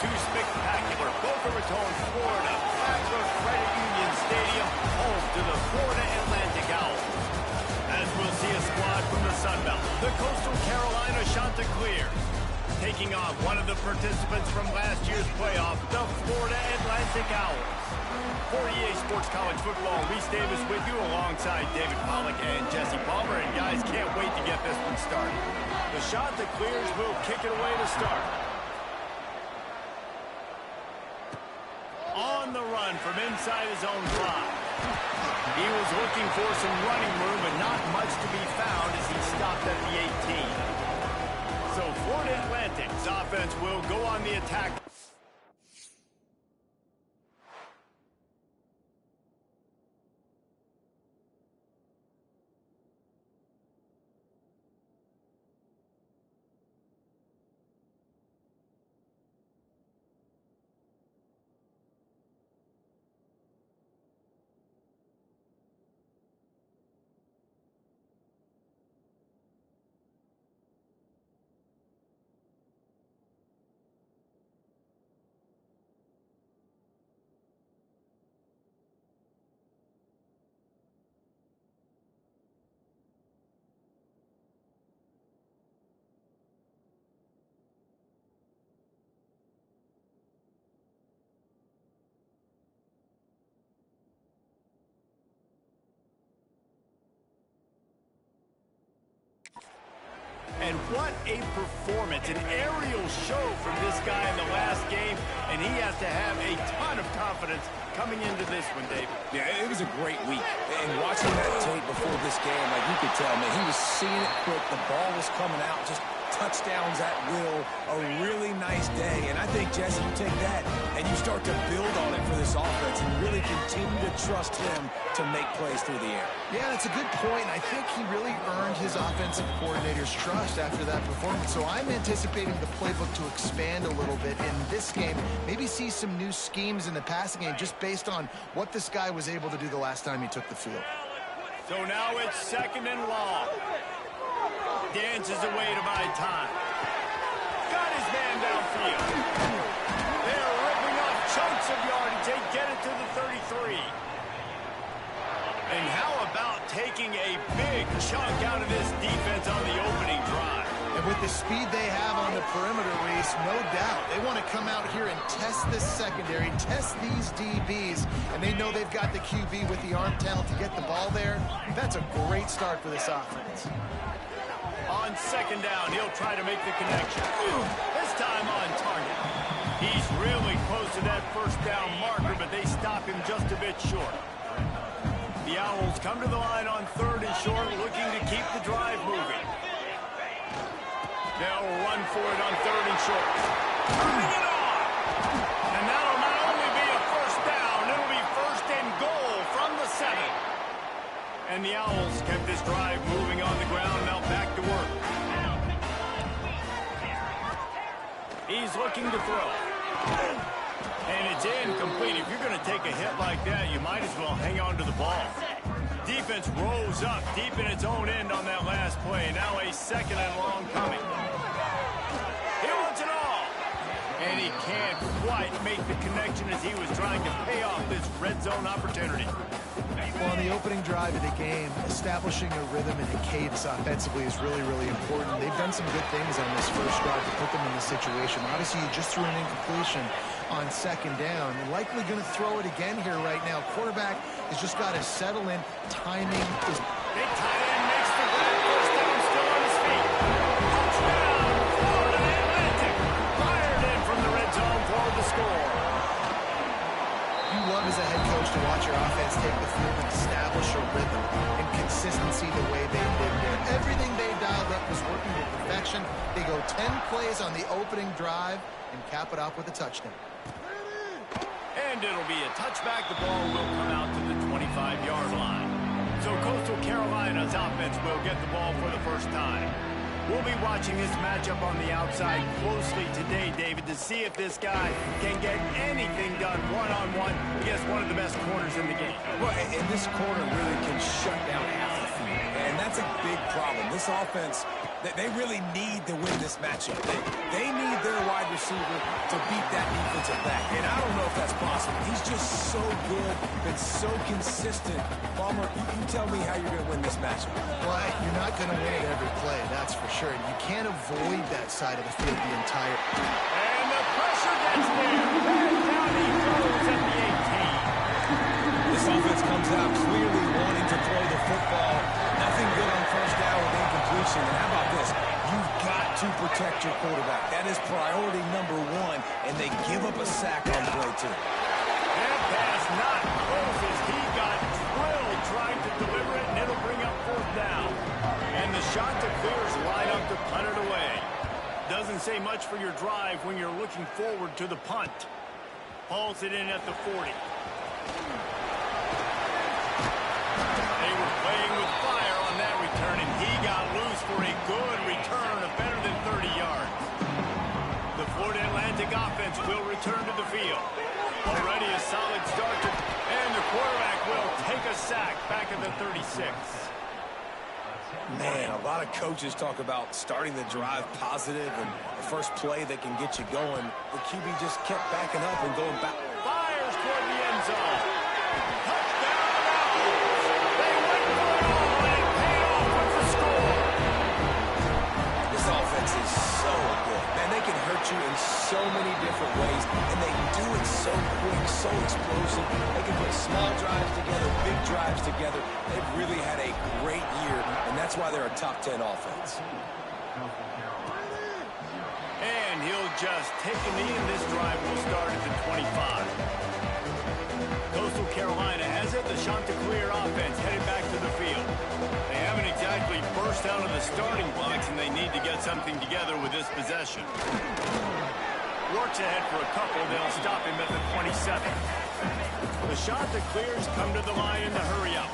too spectacular. Boca Raton, Florida. Fabler Credit Union Stadium, home to the Florida Atlantic Owls. As we'll see a squad from the Sun Belt, the Coastal Carolina Chanticleers, taking on one of the participants from last year's playoff, the Florida Atlantic Owls. For EA Sports College Football, Reese Davis with you alongside David Pollack and Jesse Palmer. And guys, can't wait to get this one started. The Chanticleers will kick it away to start. On the run from inside his own 5. He was looking for some running room, but not much to be found as he stopped at the 18. So Florida Atlantic's offense will go on the attack. And what a performance, an aerial show from this guy in the last game, and he has to have a ton of confidence coming into this one, David. Yeah, it was a great week. And watching that tape before this game, like you could tell, man, he was seeing it quick. The ball was coming out, just touchdowns at will. A really nice day. And I think, Jesse, you take that and you start to build on it for this offense and really continue to trust him to make plays through the air. Yeah, that's a good point. I think he really earned his offensive coordinator's trust after that performance. So I'm anticipating the playbook to expand a little bit in this game. Maybe see some new schemes in the passing game just based on what this guy was able to do the last time he took the field. So now it's 2nd and long. Dances away to buy time. Got his man downfield. They're ripping off chunks of yardage. They get it to the 33. And how about taking a big chunk out of this defense on the opening drive? And with the speed they have on the perimeter, Reese, no doubt, they want to come out here and test this secondary, test these DBs, and they know they've got the QB with the arm talent to get the ball there. That's a great start for this offense. On 2nd down, he'll try to make the connection. This time on target. He's really close to that 1st down marker, but they stop him just a bit short. The Owls come to the line on 3rd and short, looking to keep the drive moving. They'll run for it on 3rd and short. Bring it on! And that'll not only be a 1st down, it'll be 1st and goal from the 7. And the Owls kept this drive moving on the ground, now back to work. He's looking to throw. And it's incomplete. If you're going to take a hit like that, you might as well hang on to the ball. Defense rose up deep in its own end on that last play. Now a 2nd and long coming. He wants it all. And he can't quite make the connection as he was trying to pay off this red zone opportunity. Well, on the opening drive of the game, establishing a rhythm and a cadence offensively is really, really important. They've done some good things on this first drive to put them in this situation. Obviously, you just threw an incompletion on 2nd down. You're likely going to throw it again here right now. Quarterback has just got to settle in. Timing is... Big tight end makes the grab. 1st down, still on his feet. Touchdown, Florida Atlantic. Fired in from the red zone for the score. You love as a head coach to watch your offense take the field and establish a rhythm and consistency the way they did there. Everything they dialed up was working to perfection. They go 10 plays on the opening drive and cap it off with a touchdown. And it'll be a touchback. The ball will come out to the 25-yard line. So Coastal Carolina's offense will get the ball for the first time. We'll be watching this matchup on the outside closely today, David, to see if this guy can get anything done one-on-one against one of the best corners in the game. Well, and this corner really can shut down half the And that's a big problem. This offense, they really need to win this matchup. They need their wide receiver to beat that defensive back. And I don't know if that's possible. He's just so good, been so consistent. Palmer, you tell me how you're going to win this matchup. Well, you're not going to win it every play, that's for sure. You can't avoid that side of the field the entire... And the pressure gets there. And down he goes at the 18. This offense comes out clearly wanting to throw the football. Nothing good on first down with incompletion. And how about this? You've got to protect your quarterback. That is priority number one, and they give up a sack on play two. That pass not close as he got drilled trying to deliver it, and it'll bring up fourth down. And the shot to clears line up to punt it away. Doesn't say much for your drive when you're looking forward to the punt. Hauls it in at the 40. They were playing with fire on that return, and he got loose for a good return of better than 30 yards. The Florida Atlantic offense will return to the field. Already a solid start, and the quarterback will take a sack back at the 36. Man, a lot of coaches talk about starting the drive positive and the first play that can get you going. The QB just kept backing up and going back. Fires toward the end zone. Touchdown, Apples. They went for it all, and it paid off with the score. This offense is so good. Man, they can hurt you in so many different ways, and they do it so quick, so explosive. They can put small drives together, big drives together. They've really had a great year, and that's why they're a top 10 offense. And he'll just take a knee, and this drive will start at the 25. Coastal Carolina has it. The Chanticleer offense headed back to the field. They haven't exactly burst out of the starting blocks, and they need to get something together with this possession. Works ahead for a couple. They'll stop him at the 27. The Chanticleers come to the line in the hurry-up.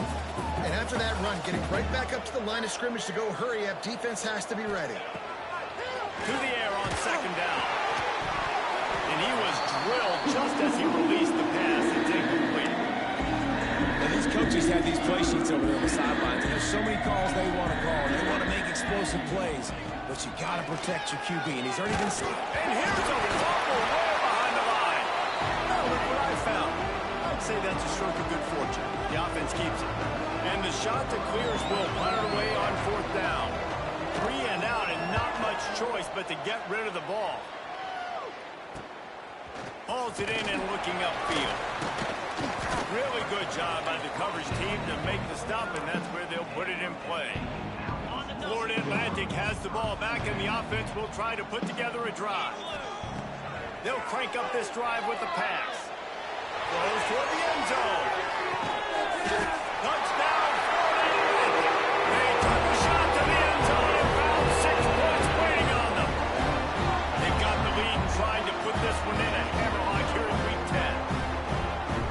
And after that run, getting right back up to the line of scrimmage to go hurry up, defense has to be ready. To the air on second down. And he was drilled just as he released the pass. It's incomplete. And these coaches have these play sheets over there on the sidelines, and there's so many calls they want to call. They want to make explosive plays, but you got to protect your QB, and he's already been stopped. And here's a fumble way behind the line. Now look what I found. I'd say that's a stroke of good fortune. The offense keeps it. And the Chanticleers will punt it away on fourth down. 3 and out, and not much choice but to get rid of the ball. Hauls it in and looking upfield. Really good job by the coverage team to make the stop, and that's where they'll put it in play. Florida Atlantic has the ball back, and the offense will try to put together a drive. They'll crank up this drive with the pass. Goes toward the end zone. Touchdown, Florida Atlantic. They took a shot to the end zone and found 6 points waiting on them. They've got the lead and trying to put this one in a hammerlock here in Week 10.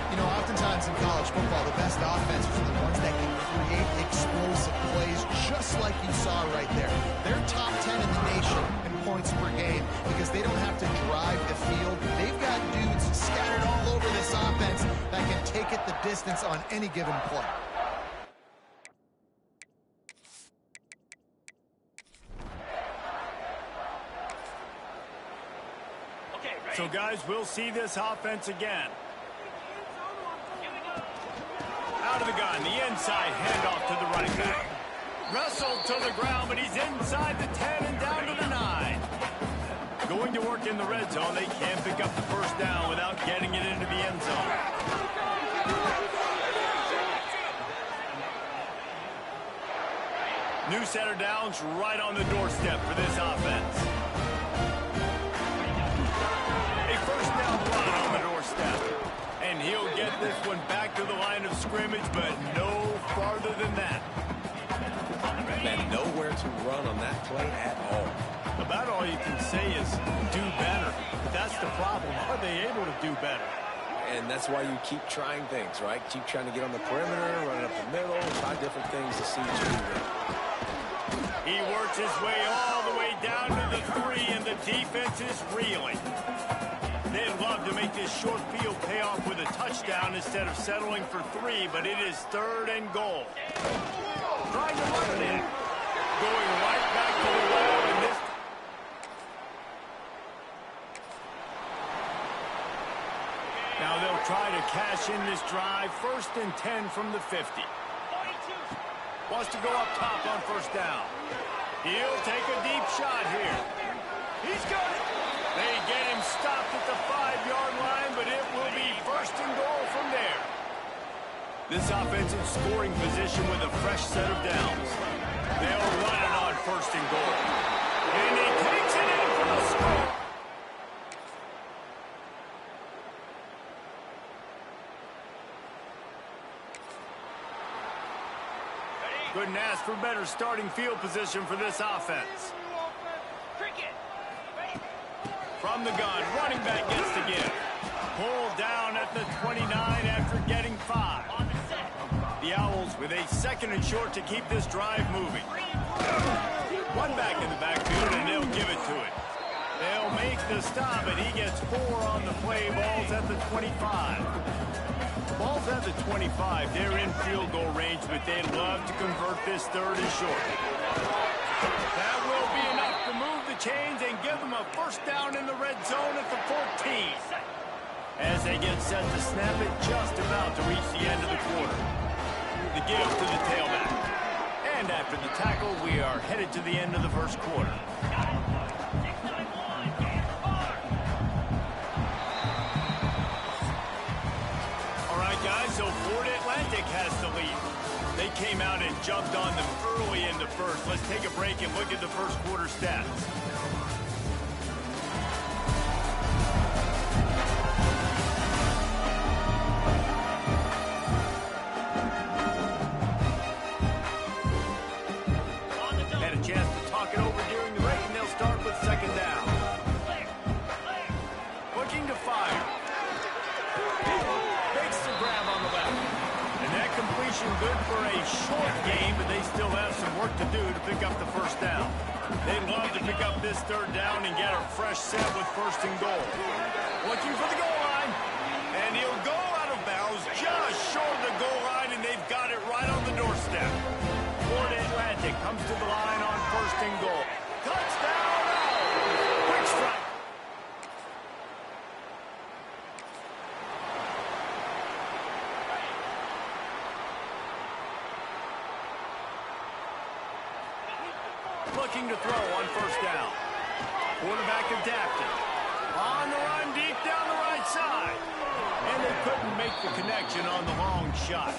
You know, oftentimes in college football, the best offenses are the ones that can create explosive plays, just like you saw right there. They're top 10 in the nation in points per game because they don't have to drive the field. They've got dudes scattered all over this offense that can take it the distance on any given play. So, guys, we'll see this offense again. Out of the gun, the inside handoff to the running back. Wrestled to the ground, but he's inside the 10 and down to the 9. Going to work in the red zone. They can't pick up the first down without getting it into the end zone. New set of downs right on the doorstep for this offense. A first down run on the doorstep. And he'll get this one back to the line of scrimmage, but no farther than that. Man, nowhere to run on that play at all. About all you can say is do better. But that's the problem. Are they able to do better? And that's why you keep trying things, right? Keep trying to get on the perimeter, run up the middle, try different things to see what you do. He works his way all the way down to the 3, and the defense is reeling. They'd love to make this short field pay off with a touchdown instead of settling for 3, but it is 3rd and goal. trying to run it in. Going right back to the well, and this... Now they'll try to cash in this drive. 1st and 10 from the 50. Wants to go up top on 1st down. He'll take a deep shot here. He's got it. They get him stopped at the 5-yard line, but it will be 1st and goal from there. This offensive scoring position with a fresh set of downs. They'll run it on 1st and goal. And he takes it in for the score. Couldn't ask for better starting field position for this offense. From the gun, running back gets the give. Pulled down at the 29 after getting 5. The Owls with a 2nd and short to keep this drive moving. One back in the backfield, and they'll give it to it. They'll make the stop, and he gets 4 on the play. Ball's at the 25. Ball's at the 25. They're in field goal range, but they'd love to convert this 3rd and short. That will be enough to move the chains and give them a 1st down in the red zone at the 14. As they get set to snap it, just about to reach the end of the quarter. The give to the tailback. And after the tackle, we are headed to the end of the 1st quarter. All right, guys, so Florida Atlantic has the lead. They came out and jumped on them early in the 1st. Let's take a break and look at the 1st quarter stats. Had a chance to talk it over during the break, and they'll start with 2nd down. Looking to fire. Makes the grab on the left. And that completion good for a short game, but they still have some work to do to pick up the 1st down. They'd love to pick up this 3rd down and get a fresh set with 1st and goal. Looking for the goal line. And he'll go out of bounds just short of the goal line, and they've got it right on the doorstep. Florida Atlantic comes to the line on 1st and goal. Touchdown! Quick strike. Looking to throw on 1st down. Quarterback adapted. On the run, deep down the right side. And they couldn't make the connection on the long shot.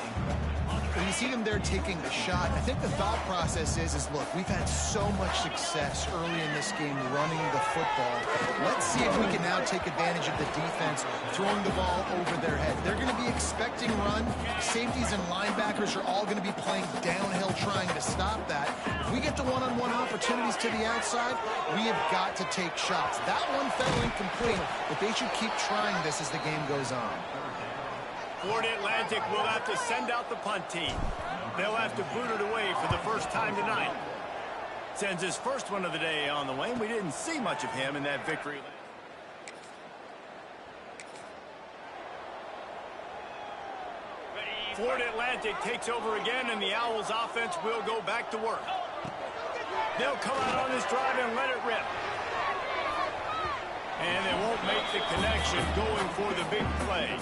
When you see them there taking the shot, I think the thought process is look, we've had so much success early in this game running the football. Let's see if we can now take advantage of the defense throwing the ball over their head. They're going to be expecting run. Safeties and linebackers are all going to be playing downhill trying to stop that. If we get to one-on-one opportunities to the outside, we have got to take shots. That one fell incomplete, but they should keep trying this as the game goes on. Florida Atlantic will have to send out the punt team. They'll have to boot it away for the 1st time tonight. Sends his 1st one of the day on the way, and we didn't see much of him in that victory. Florida Atlantic takes over again, and the Owls offense will go back to work. They'll come out on this drive and let it rip. And they won't make the connection going for the big play.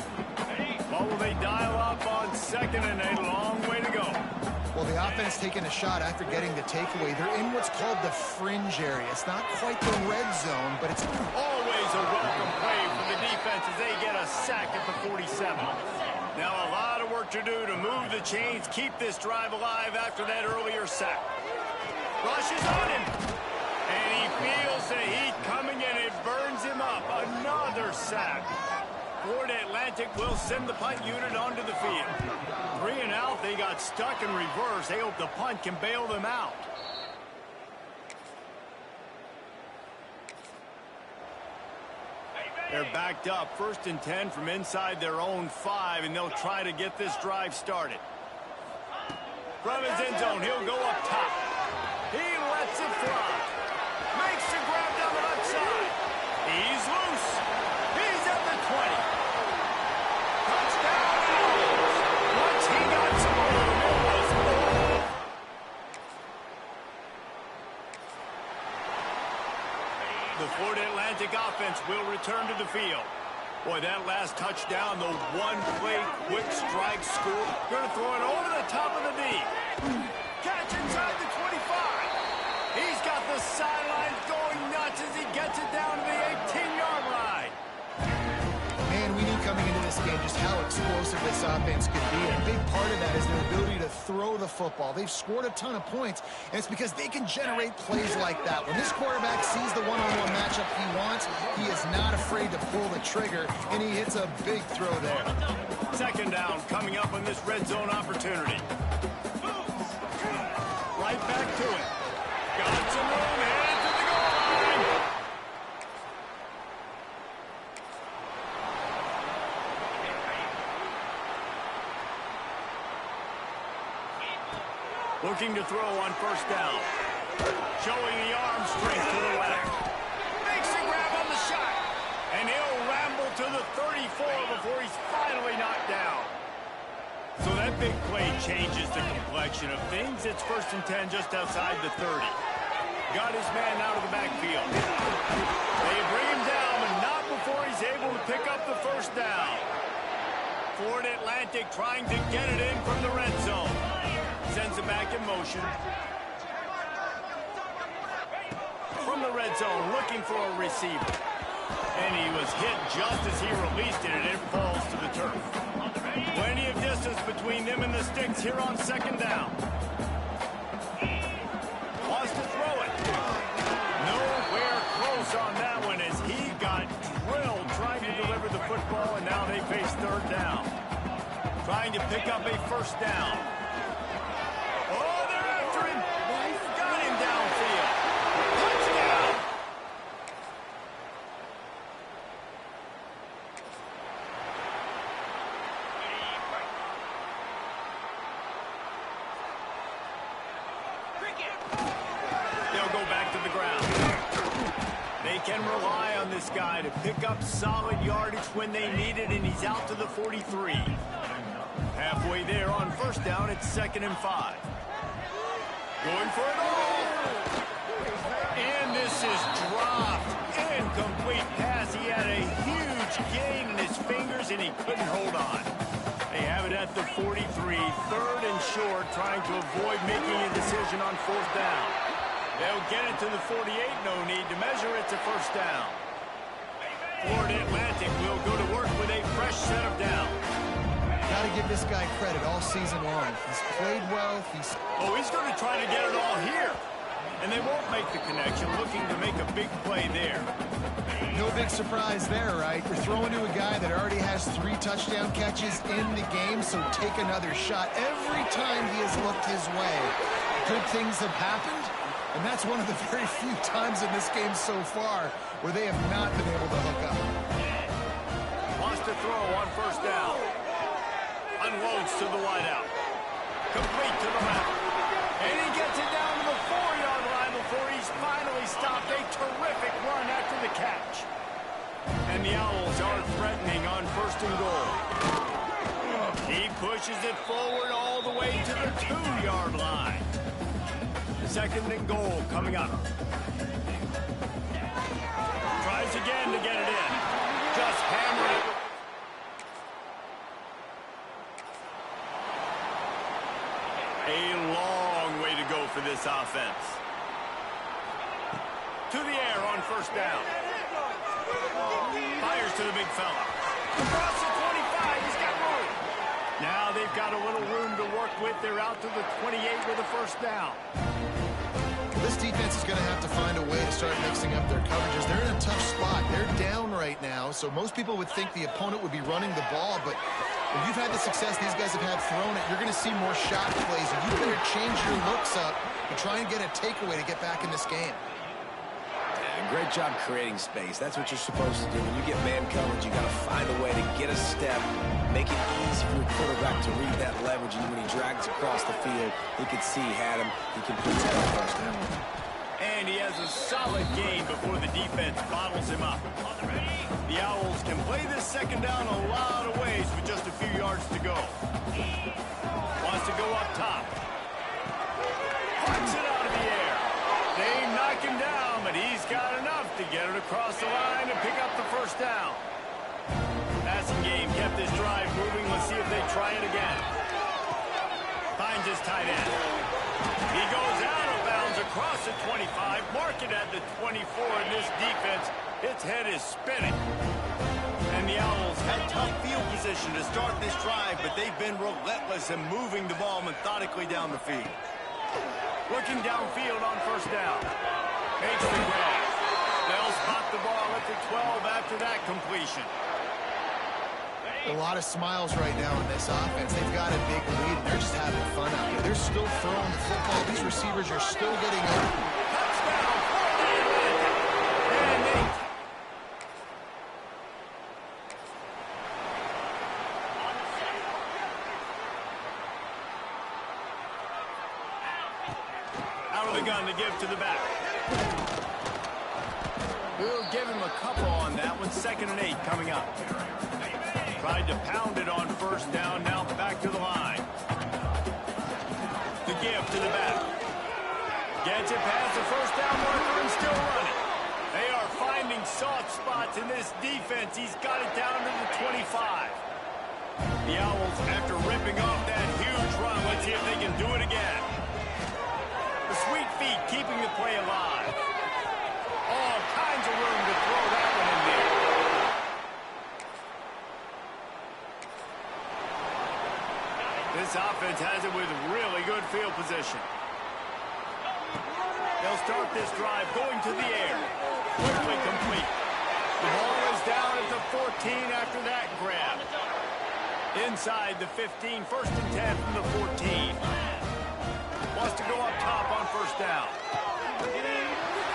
What will they dial up on 2nd and a long way to go? Well, the offense taking a shot after getting the takeaway. They're in what's called the fringe area. It's not quite the red zone, but it's always a welcome play for the defense as they get a sack at the 47. Now a lot of work to do to move the chains, keep this drive alive after that earlier sack. Rushes on him. And he feels the heat coming, and it burns him up. Another sack. Florida Atlantic will send the punt unit onto the field. 3 and out, they got stuck in reverse. They hope the punt can bail them out. They're backed up, 1st and 10 from inside their own 5, and they'll try to get this drive started. From his end zone, he'll go up top. He lets it fly. Makes the grab down the left side. He's loose. He's at the 20. Touchdown! Once he got some room, it was offense will return to the field. Boy, that last touchdown, the one-play quick strike score. Going to throw it over the top of the knee. Catch inside the 25. He's got the sidelines going nuts as he gets it down to the 18-yard line. Man, we knew coming into this game just how explosive this offense could be. And a big part of that is their ability to throw the football. They've scored a ton of points, and it's because they can generate plays like that. When this quarterback sees the one-on-one matchup he wants, he is not afraid to pull the trigger, and he hits a big throw there. Second down coming up on this red zone opportunity. Right back to it. Got some room, headed to the goal line. Looking to throw on first down. Showing the arm strength to the left. Makes a grab on the shot. And he'll ramble to the 34 before he's finally knocked down. So that big play changes the complexion of things. It's 1st and 10 just outside the 30. Got his man out of the backfield. They bring him down, but not before he's able to pick up the first down. Florida Atlantic trying to get it in from the red zone. Sends it back in motion. From the red zone, looking for a receiver. And he was hit just as he released it, and it falls to the turf. Plenty of distance between them and the sticks here on second down. Wants to throw it. Nowhere close on that one as he got drilled trying to deliver the football, and now they face third down. Trying to pick up a first down. Oh, they're after him. Got him downfield. Touchdown. They'll go back to the ground. They can rely on this guy to pick up solid yardage when they need it, and he's out to the 43. Halfway there on first down, it's 2nd and 5. Going for it all. And this is dropped. Incomplete pass. He had a huge gain in his fingers, and he couldn't hold on. They have it at the 43, 3rd and short, trying to avoid making a decision on 4th down. They'll get it to the 48, no need to measure. It's a first down. Florida Atlantic will go to work with a fresh set of downs. Got to give this guy credit all season long. He's played well. He's going to try to get it all here. And they won't make the connection, looking to make a big play there. No big surprise there, right? You're throwing to a guy that already has 3 touchdown catches in the game, so take another shot. Every time he has looked his way, good things have happened, and that's one of the very few times in this game so far where they have not been able to hook up. Wants to throw on first down. Unloads to the wideout. Complete to the left. And he gets it down to the 4-yard line before he's finally stopped. A terrific run after the catch. And the Owls are threatening on 1st and goal. He pushes it forward all the way to the 2-yard line. 2nd and goal coming up. Tries again to get it in. Just hammer it. A long way to go for this offense. To the air on first down. Fires to the big fella. Across the 25, he's got room. Now they've got a little room to work with. They're out to the 28 with a first down. This defense is going to have to find a way to start mixing up their coverages. They're in a tough spot. They're down right now, so most people would think the opponent would be running the ball, but when you've had the success these guys have had throwing it, you're going to see more shot plays, and you better change your looks up and try and get a takeaway to get back in this game. Great job creating space. That's what you're supposed to do. When you get man coverage, you got to find a way to get a step, make it easy for the quarterback to read that leverage, and when he drags across the field, he can see he had him. He completes that first down. And he has a solid gain before the defense bottles him up. The Owls can play this second down a lot of ways with just a few yards to go. Wants to go up top. Parks it out of the air. They knock him down, but he's got enough to get it across the line and pick up the first down. Passing game kept this drive moving. Let's see if they try it again. Finds his tight end. He goes out of bounds across the 25, marking at the 24, and this defense, its head is spinning. And the Owls had tough field position to start this drive, but they've been relentless in moving the ball methodically down the field. Looking downfield on first down. Makes the grab. They'll spot the ball at the 12 after that completion. A lot of smiles right now in this offense. They've got a big lead, and they're just having fun out here. They're still throwing the football. These receivers are still getting open. Touchdown! And they... Out of the gun to give to the back. We'll give him a couple on that one. 2nd and 8 coming up. Tried to pound it on first down, now back to the line. The give to the back. Gets it past the first down marker and still running. They are finding soft spots in this defense. He's got it down to the 25. The Owls, after ripping off that huge run, let's see if they can do it again. The sweet feet keeping the play alive. All kinds of room to throw that one in there. This offense has it with really good field position. They'll start this drive going to the air. Quickly complete. The ball is down at the 14 after that grab. Inside the 15, 1st and 10 from the 14. Wants to go up top on first down.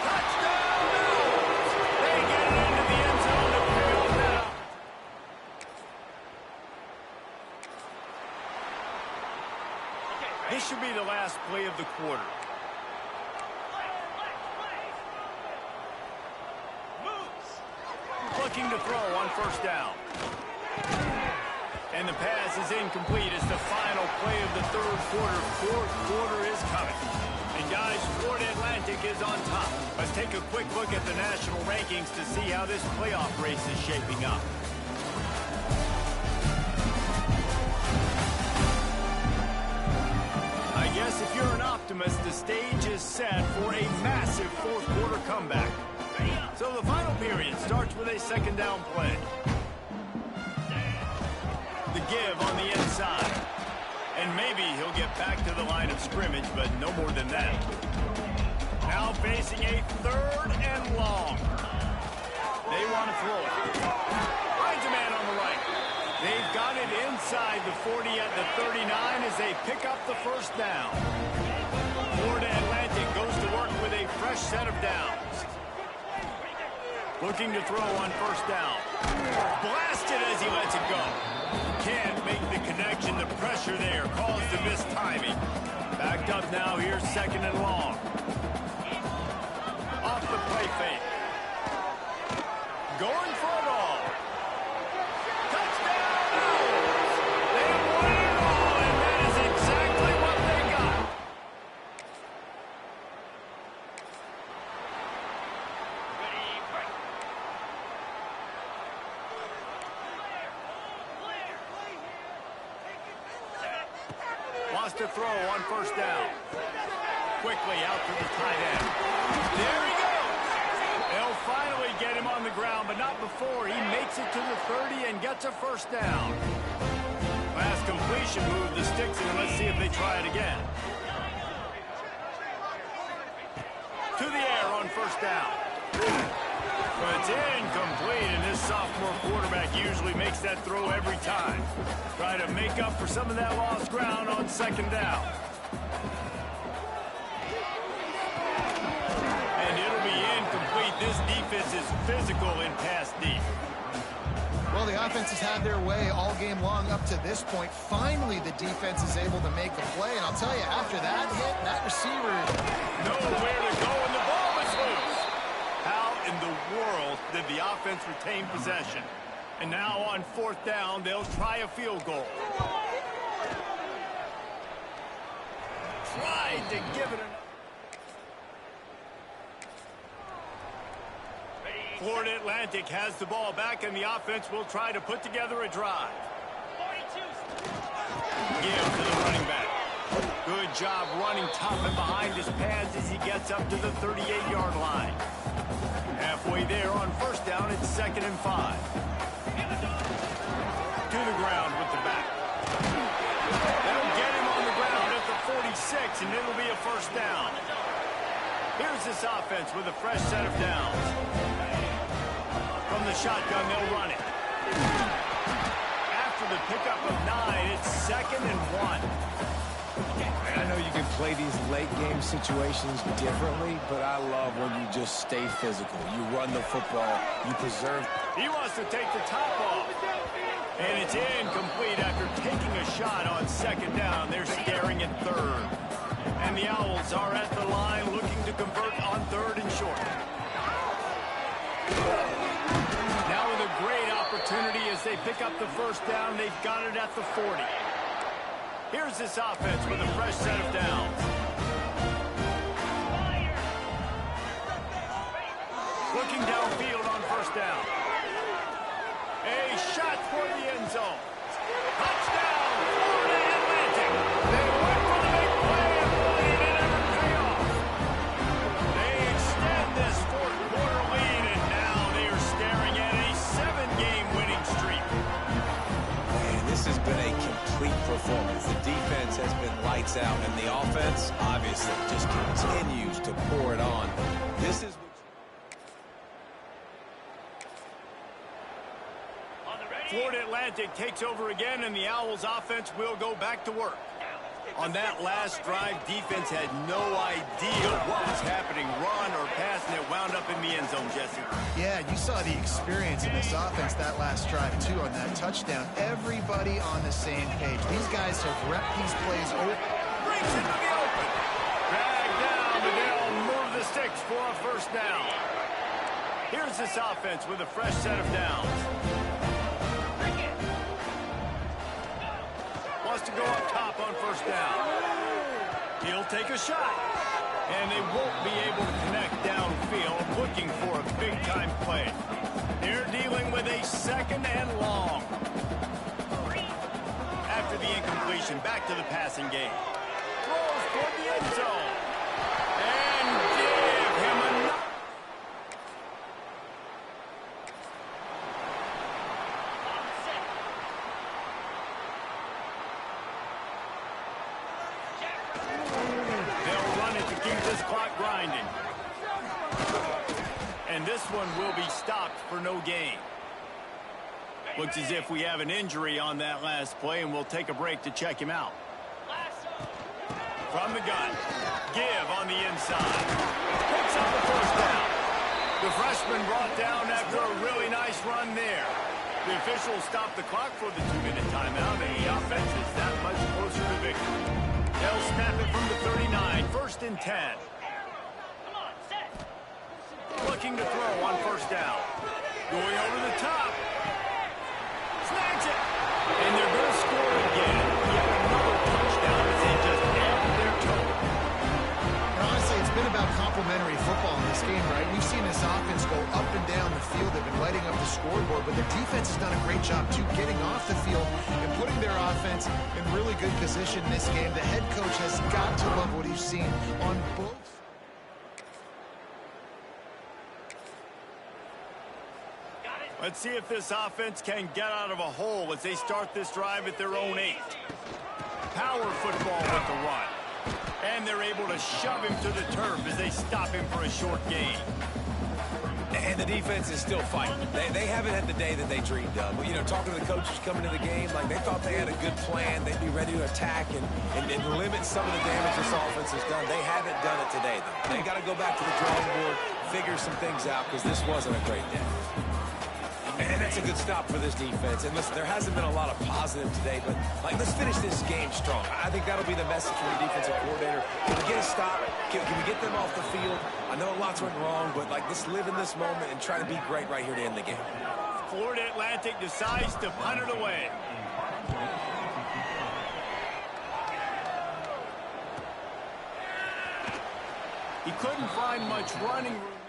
Touchdown! They get it into the end zone to pay off that. This should be the last play of the quarter. Looking to throw on first down. And the pass is incomplete. It's the final play of the 3rd quarter. 4th quarter is coming. And guys, Florida Atlantic is on top. Let's take a quick look at the national rankings to see how this playoff race is shaping up. I guess if you're an optimist, the stage is set for a massive 4th quarter comeback. So the final period starts with a 2nd down play. The give on the inside. And maybe he'll get back to the line of scrimmage, but no more than that. Now facing a 3rd and long. They want to throw it. Finds a man on the right. They've got it inside the 40 at the 39 as they pick up the first down. Florida Atlantic goes to work with a fresh set of downs. Looking to throw on first down. Blasted as he lets it go. Can't make the connection. The pressure there caused the missed timing. Backed up now. Here's 2nd and long. Off the play fake. Going for it all. Touchdown! They won it all, and that is exactly what they got. Wants to throw on first down. Quickly out to the tight end. There he goes. They'll finally get him on the ground, but not before he makes it to the 30 and gets a first down. Last completion moved the sticks in, and let's see if they try it again. To the air on first down. But it's incomplete, and this sophomore quarterback usually makes that throw every time. Try to make up for some of that lost ground on 2nd down. And it'll be incomplete. This defense is physical in pass deep. Well, the offense has had their way all game long up to this point. Finally, the defense is able to make a play. And I'll tell you, after that hit, that receiver... Nowhere to go, and the ball is loose. How in the world did the offense retain possession? And now on 4th down, they'll try a field goal. Tried to give it Florida Atlantic has the ball back, and the offense will try to put together a drive. Give to the running back. Good job running tough and behind his pads as he gets up to the 38-yard line. Halfway there on first down, it's 2nd and 5. To the ground with the back. That'll get him on the ground at the 46, and it'll be a first down. Here's this offense with a fresh set of downs. From the shotgun, they'll run it. After the pickup of 9, it's 2nd and 1. I know you can play these late-game situations differently, but I love when you just stay physical. You run the football, you preserve. He wants to take the top off. And it's incomplete after taking a shot on 2nd down. They're staring at 3rd. And the Owls are at the line looking to convert on 3rd and short. Now with a great opportunity as they pick up the first down. They've got it at the 40. Here's this offense with a fresh set of downs. Looking downfield on first down. A shot for the end zone. Touchdown, Florida Atlantic. They went for the big play, and boy, did it ever pay off. They extend this 4th quarter lead, and now they are staring at a 7-game winning streak. Man, this has been a complete performance. The defense has been lights out, and the offense, obviously, just continues to pour it on. This is... Florida Atlantic takes over again, and the Owls offense will go back to work. On that last drive, defense had no idea what was happening, run or pass, and it wound up in the end zone, Jesse. Yeah, you saw the experience in this offense that last drive, too, on that touchdown. Everybody on the same page. These guys have repped these plays over. Breaks into the open. Dragged down, but they'll move the sticks for a first down. Here's this offense with a fresh set of downs. Wants to go up top on first down. He'll take a shot. And they won't be able to connect downfield, looking for a big-time play. They're dealing with a 2nd and long. After the incompletion, back to the passing game. Throws toward the end zone. And give him another. Grinding. And this one will be stopped for no gain. Looks as if we have an injury on that last play, and we'll take a break to check him out. From the gun, give on the inside. Picks up the first down. The freshman brought down after a really nice run there. The officials stopped the clock for the 2-minute timeout, and the offense is that much closer to victory. They'll snap it from the 39, 1st and 10. Looking to throw on first down. Going over the top. Snags it. And they're going to score again. Yet another touchdown as they just added their total. And honestly, it's been about complementary football in this game, right? We've seen this offense go up and down the field. They've been lighting up the scoreboard, but the defense has done a great job, too, getting off the field and putting their offense in really good position in this game. The head coach has got to love what he's seen on both. Let's see if this offense can get out of a hole as they start this drive at their own 8. Power football with the run. And they're able to shove him to the turf as they stop him for a short gain. And the defense is still fighting. They haven't had the day that they dreamed of. But, you know, talking to the coaches coming to the game, like they thought they had a good plan. They'd be ready to attack and limit some of the damage this offense has done. They haven't done it today, though. They got to go back to the drawing board, figure some things out, because this wasn't a great day. And that's a good stop for this defense. And listen, there hasn't been a lot of positive today, but like, let's finish this game strong. I think that'll be the message from the defensive coordinator. Can we get a stop? Can we get them off the field? I know lots went wrong, but like, let's live in this moment and try to be great right here to end the game. Florida Atlantic decides to punt it away. He couldn't find much running room.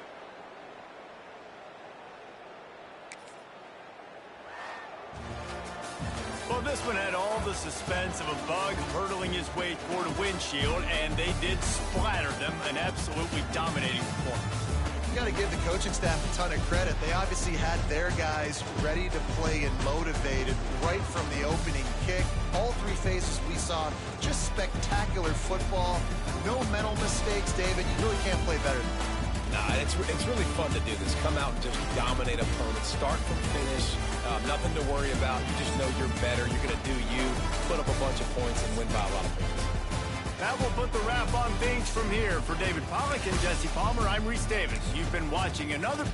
Well, this one had all the suspense of a bug hurtling his way toward a windshield, and they did splatter them, an absolutely dominating performance. You got to give the coaching staff a ton of credit. They obviously had their guys ready to play and motivated right from the opening kick. All three phases we saw just spectacular football. No mental mistakes, David. You really can't play better than that. Nah, it's really fun to do this. Come out and just dominate opponents, start from finish, nothing to worry about. You just know you're better. You're going to do you, put up a bunch of points, and win by a lot of points. That will put the wrap on things from here. For David Pollack and Jesse Palmer, I'm Reese Davis. You've been watching another...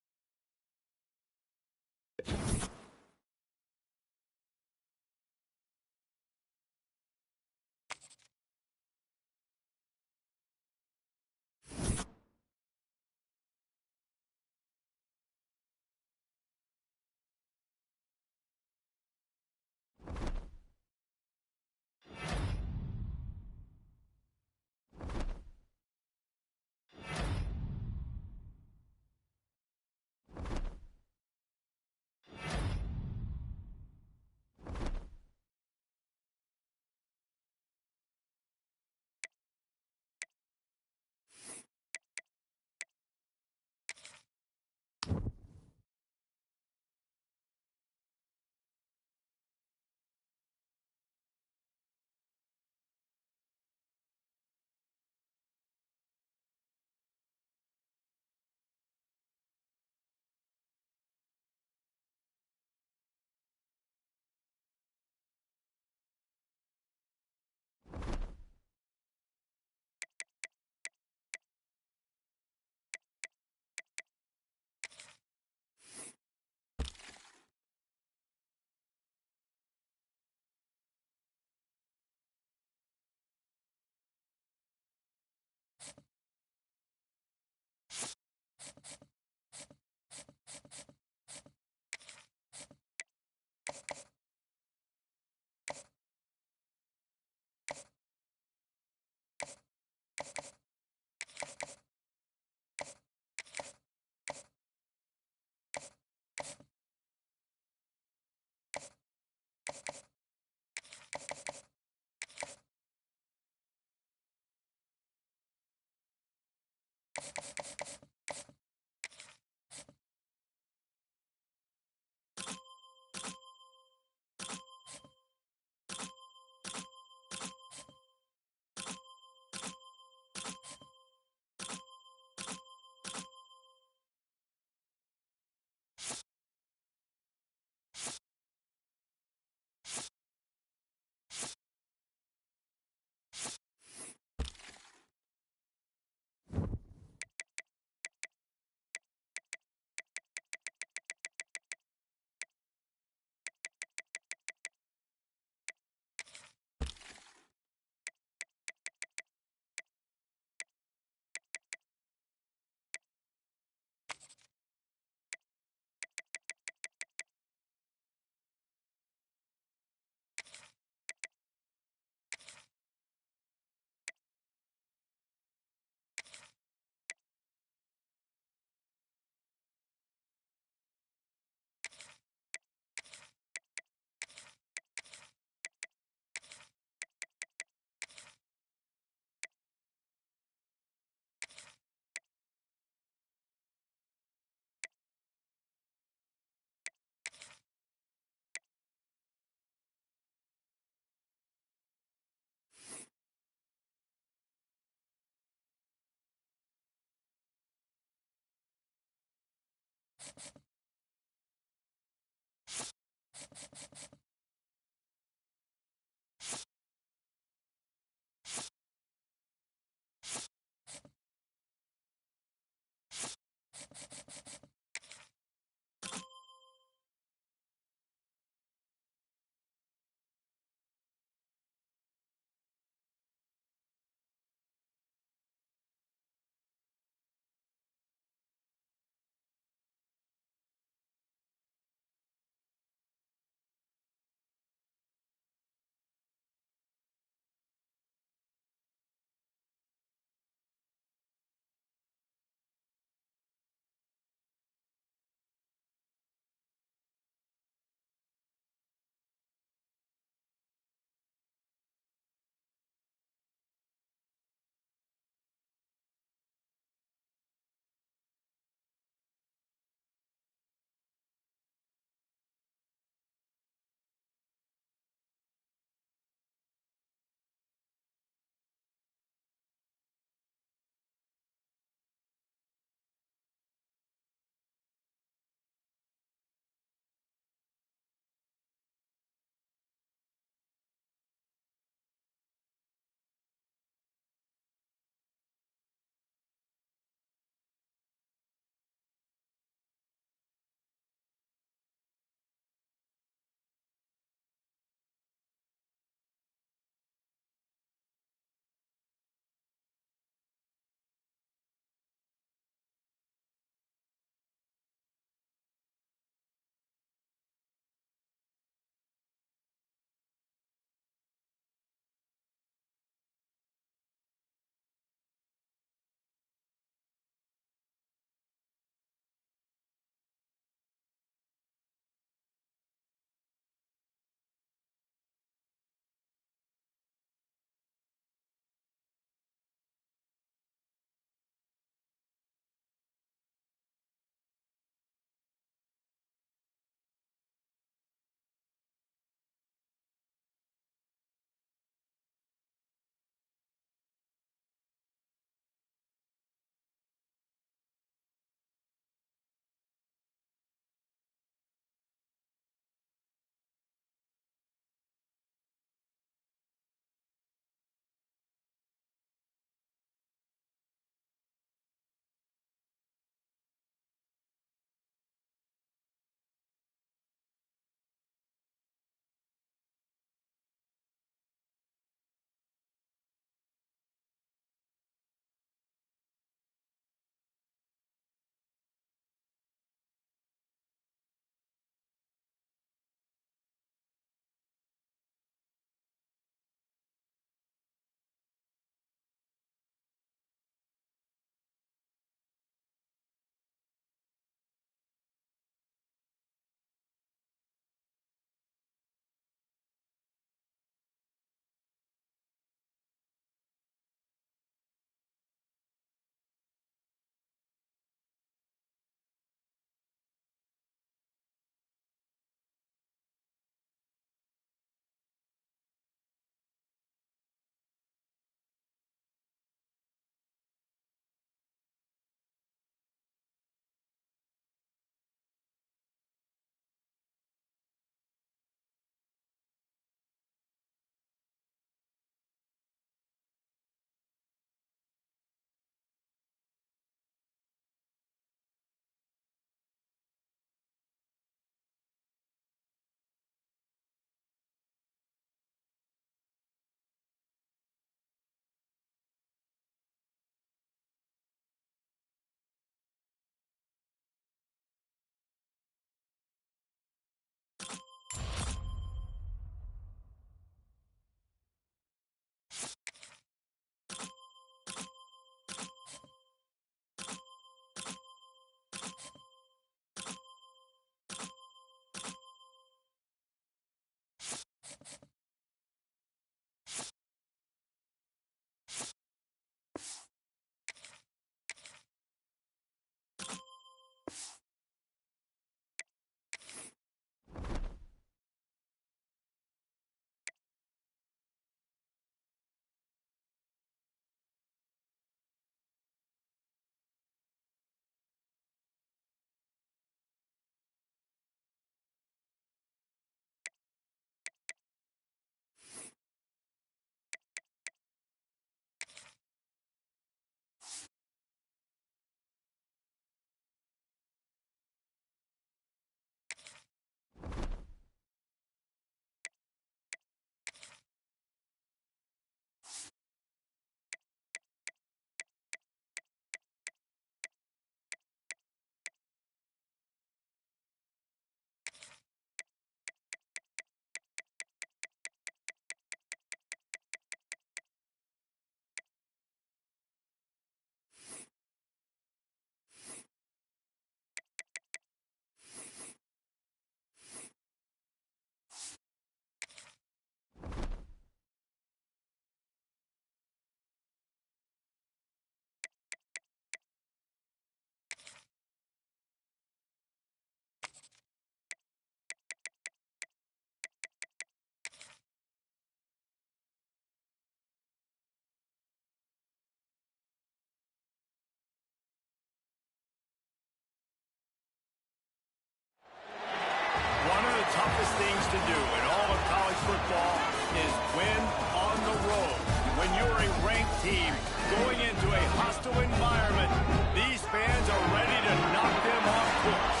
toughest things to do in all of college football is win on the road. When you're a ranked team going into a hostile environment, these fans are ready to knock them off course.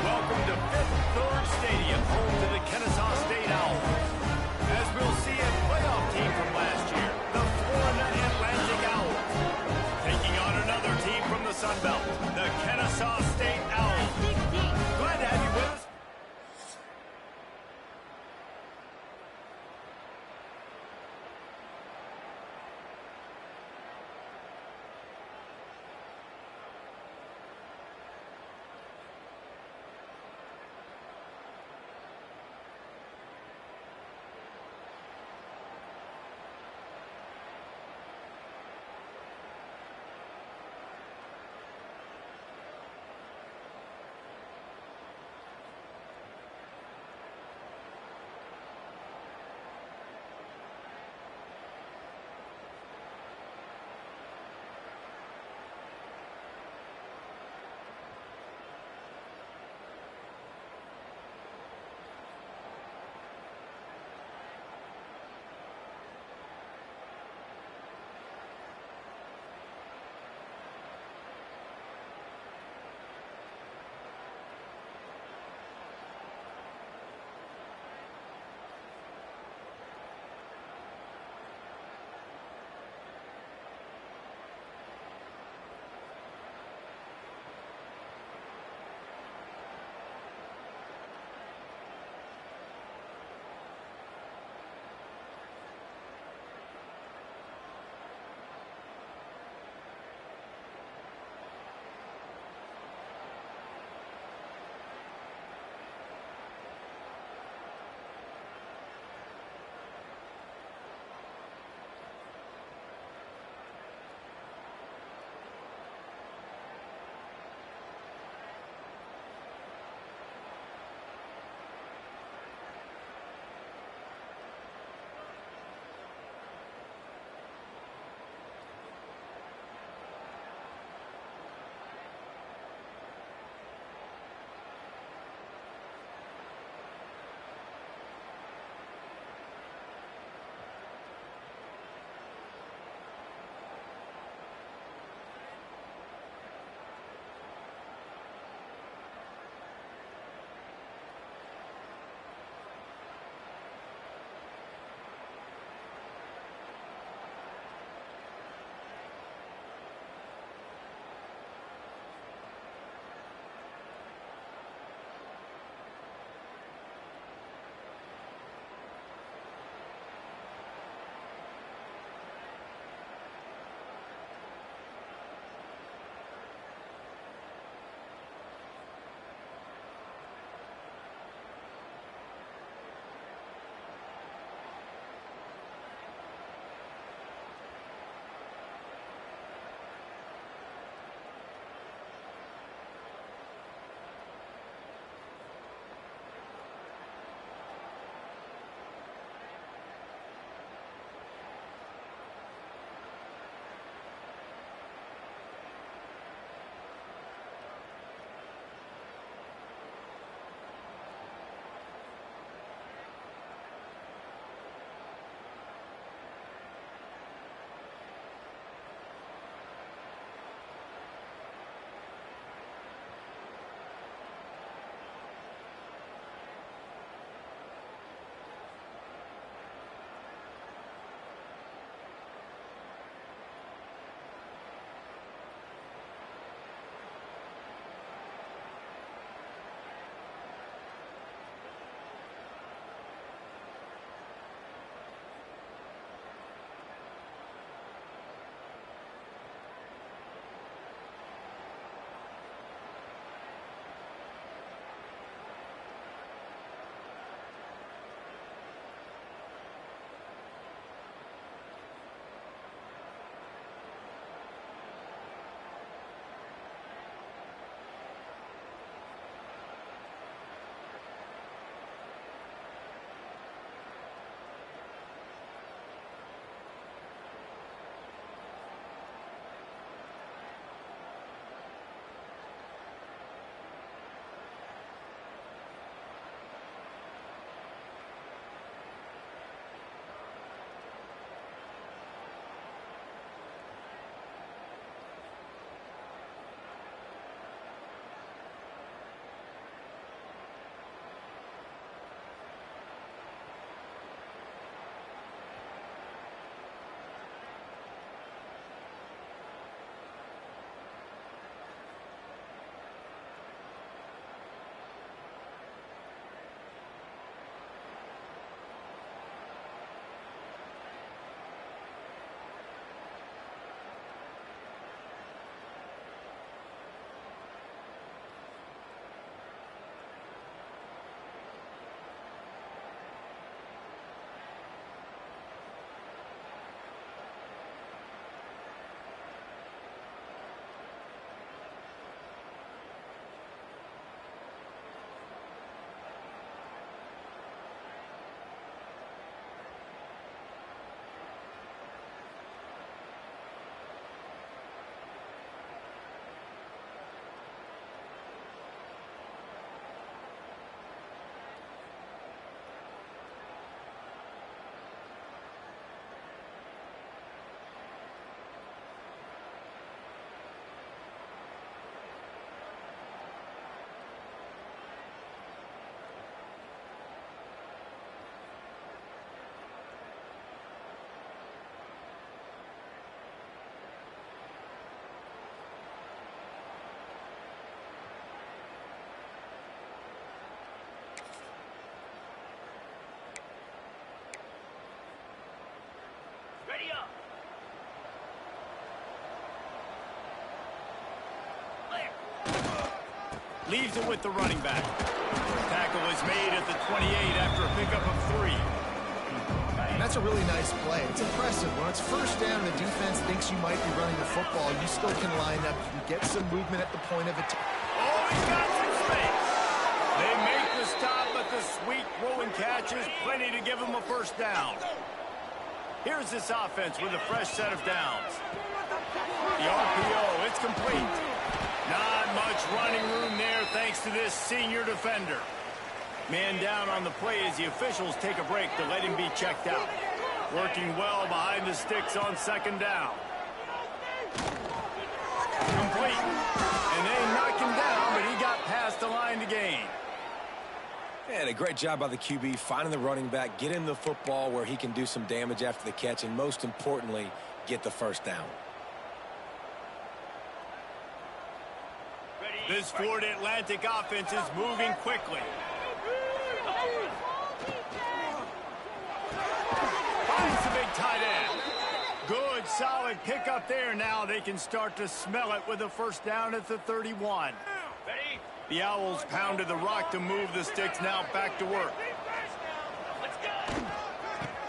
Welcome to Fifth Third Stadium, home to the Kennesaw State Owls. As we'll see a playoff team from last year, the Florida Atlantic Owls, taking on another team from the Sun Belt, the Kennesaw State Owls. Glad to have you with us. Leaves it with the running back. Tackle is made at the 28 after a pickup of 3. And that's a really nice play. It's impressive. When it's first down and the defense thinks you might be running the football, you still can line up. You can get some movement at the point of attack. Oh, he's got some space. They make the stop, but the sweet throwing catch is plenty to give them a first down. Here's this offense with a fresh set of downs. The RPO, it's complete. Not much running room there thanks to this senior defender. Man down on the play as the officials take a break to let him be checked out. Working well behind the sticks on second down. Complete. And they knock him down, but he got past the line to gain. And a great job by the QB finding the running back, getting the football where he can do some damage after the catch, and most importantly, get the first down. This Florida Atlantic offense is moving quickly. Finds the big tight end. Good, solid pickup there. Now they can start to smell it with a first down at the 31. The Owls pounded the rock to move the sticks. Now back to work.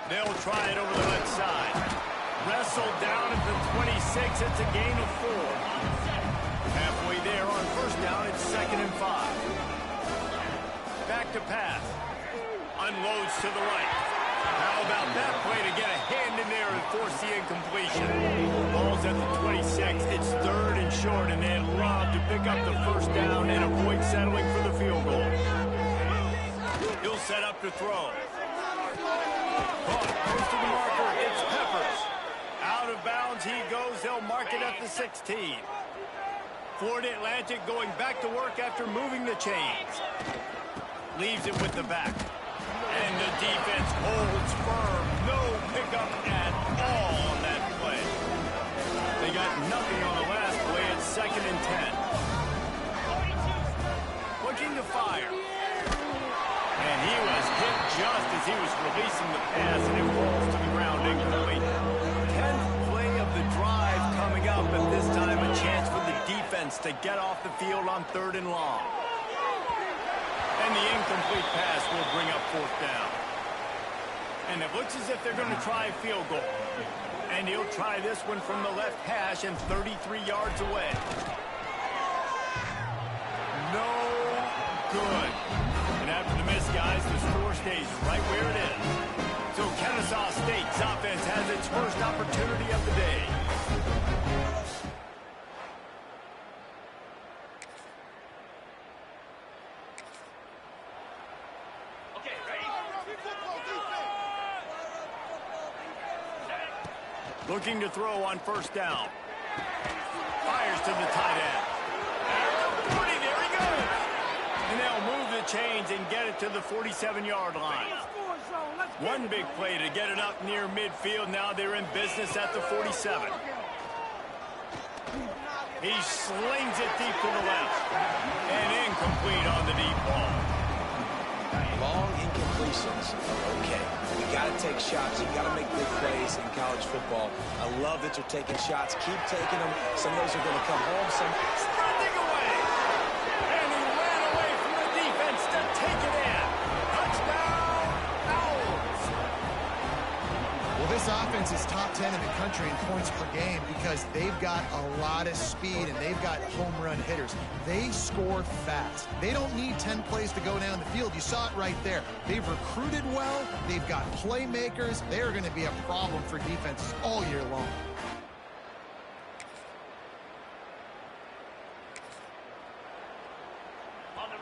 They'll try it over the left side. Wrestled down at the 26. It's a gain of 4. Halfway there on first down, it's 2nd and 5. Back to pass. Unloads to the right. How about that play to get a hand in there and force the incompletion? Ball's at the 26. It's 3rd and short, and they'd love to pick up the first down and avoid settling for the field goal. He'll set up to throw. Caught close to the marker. It's Peppers. Out of bounds he goes. They'll mark it at the 16. Florida Atlantic going back to work after moving the chains. Leaves it with the back. And the defense holds firm. No pickup at all on that play. They got nothing on the last play. It's 2nd and 10. Looking to fire. And he was hit just as he was releasing the pass, and it falls to the ground incomplete. 10th play of the drive coming up, and this time a chance for the defense to get off the field on 3rd and long. And the incomplete pass will bring up 4th down. And it looks as if they're going to try a field goal. And he'll try this one from the left hash and 33 yards away. No good. And after the miss, guys, the score stays right where it is. So Kennesaw State's offense has its first opportunity of the day. Looking to throw on first down. Fires to the tight end. At the 40, there he goes. And they'll move the chains and get it to the 47-yard line. One big play to get it up near midfield. Now they're in business at the 47. He slings it deep to the left. And incomplete on the deep ball. Long incompletions are okay. You got to take shots. You got to make big plays in college football. I love that you're taking shots. Keep taking them. Some of those are going to come home. Some sprinting away. And he ran away from the defense to take it in. Touchdown, Owls. Well, this offense is top 10 in the country in points per game because they've got a lot of speed and they've got home run hitters. They score fast. They don't need 10 plays to go down the field. You saw it right there. They've recruited well. They've got playmakers. They're going to be a problem for defenses all year long.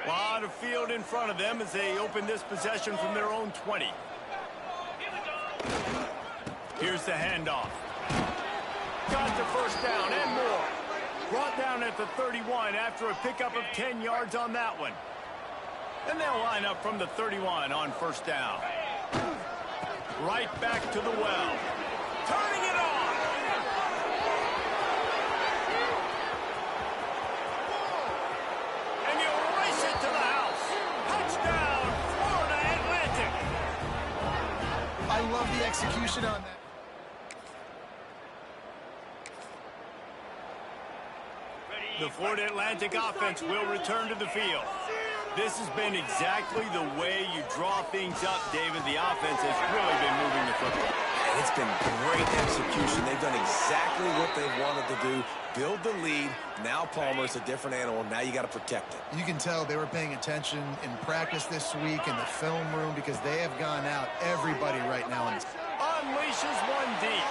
A lot of field in front of them as they open this possession from their own 20. Here's the handoff. Got the first down and more. Brought down at the 31 after a pickup of 10 yards on that one. And they'll line up from the 31 on first down. Right back to the well. Turning it on. And you race it to the house. Touchdown, Florida Atlantic. I love the execution on that. The Florida Atlantic offense will return to the field. This has been exactly the way you draw things up, David. The offense has really been moving the football. And it's been great execution. They've done exactly what they've wanted to do. Build the lead. Now Palmer's a different animal. Now you got to protect it. You can tell they were paying attention in practice this week in the film room because they have gone out everybody right now. Unleashes one deep.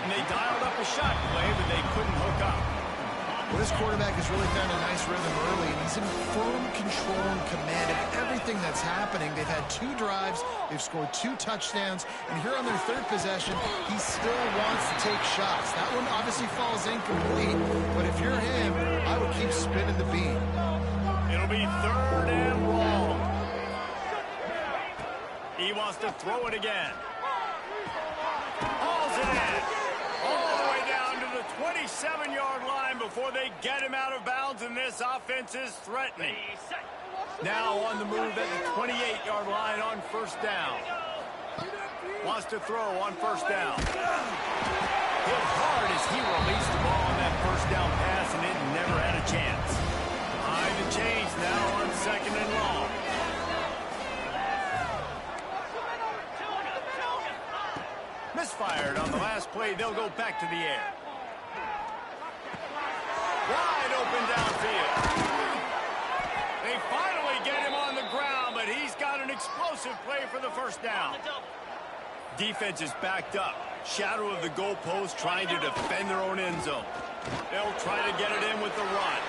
And they dialed up a shot play, but they couldn't hook up. Well, this quarterback has really found a nice rhythm early, and he's in firm control and command of everything that's happening. They've had 2 drives, they've scored 2 touchdowns, and here on their 3rd possession, he still wants to take shots. That one obviously falls incomplete, but if you're him, I would keep spinning the beam. It'll be 3rd and long. He wants to throw it again. Hauls it in. All the way down to the 27-yard line before they get him out of bounds, and this offense is threatening. Now on the move at the 28-yard line on 1st down. Wants to throw on 1st down. Hit hard as he released the ball on that 1st down pass, and it never had a chance. Behind the chains now on 2nd and long. Misfired on the last play. They'll go back to the air. Wide open downfield. They finally get him on the ground, but he's got an explosive play for the 1st down. Defense is backed up. Shadow of the goalpost trying to defend their own end zone. They'll try to get it in with the run.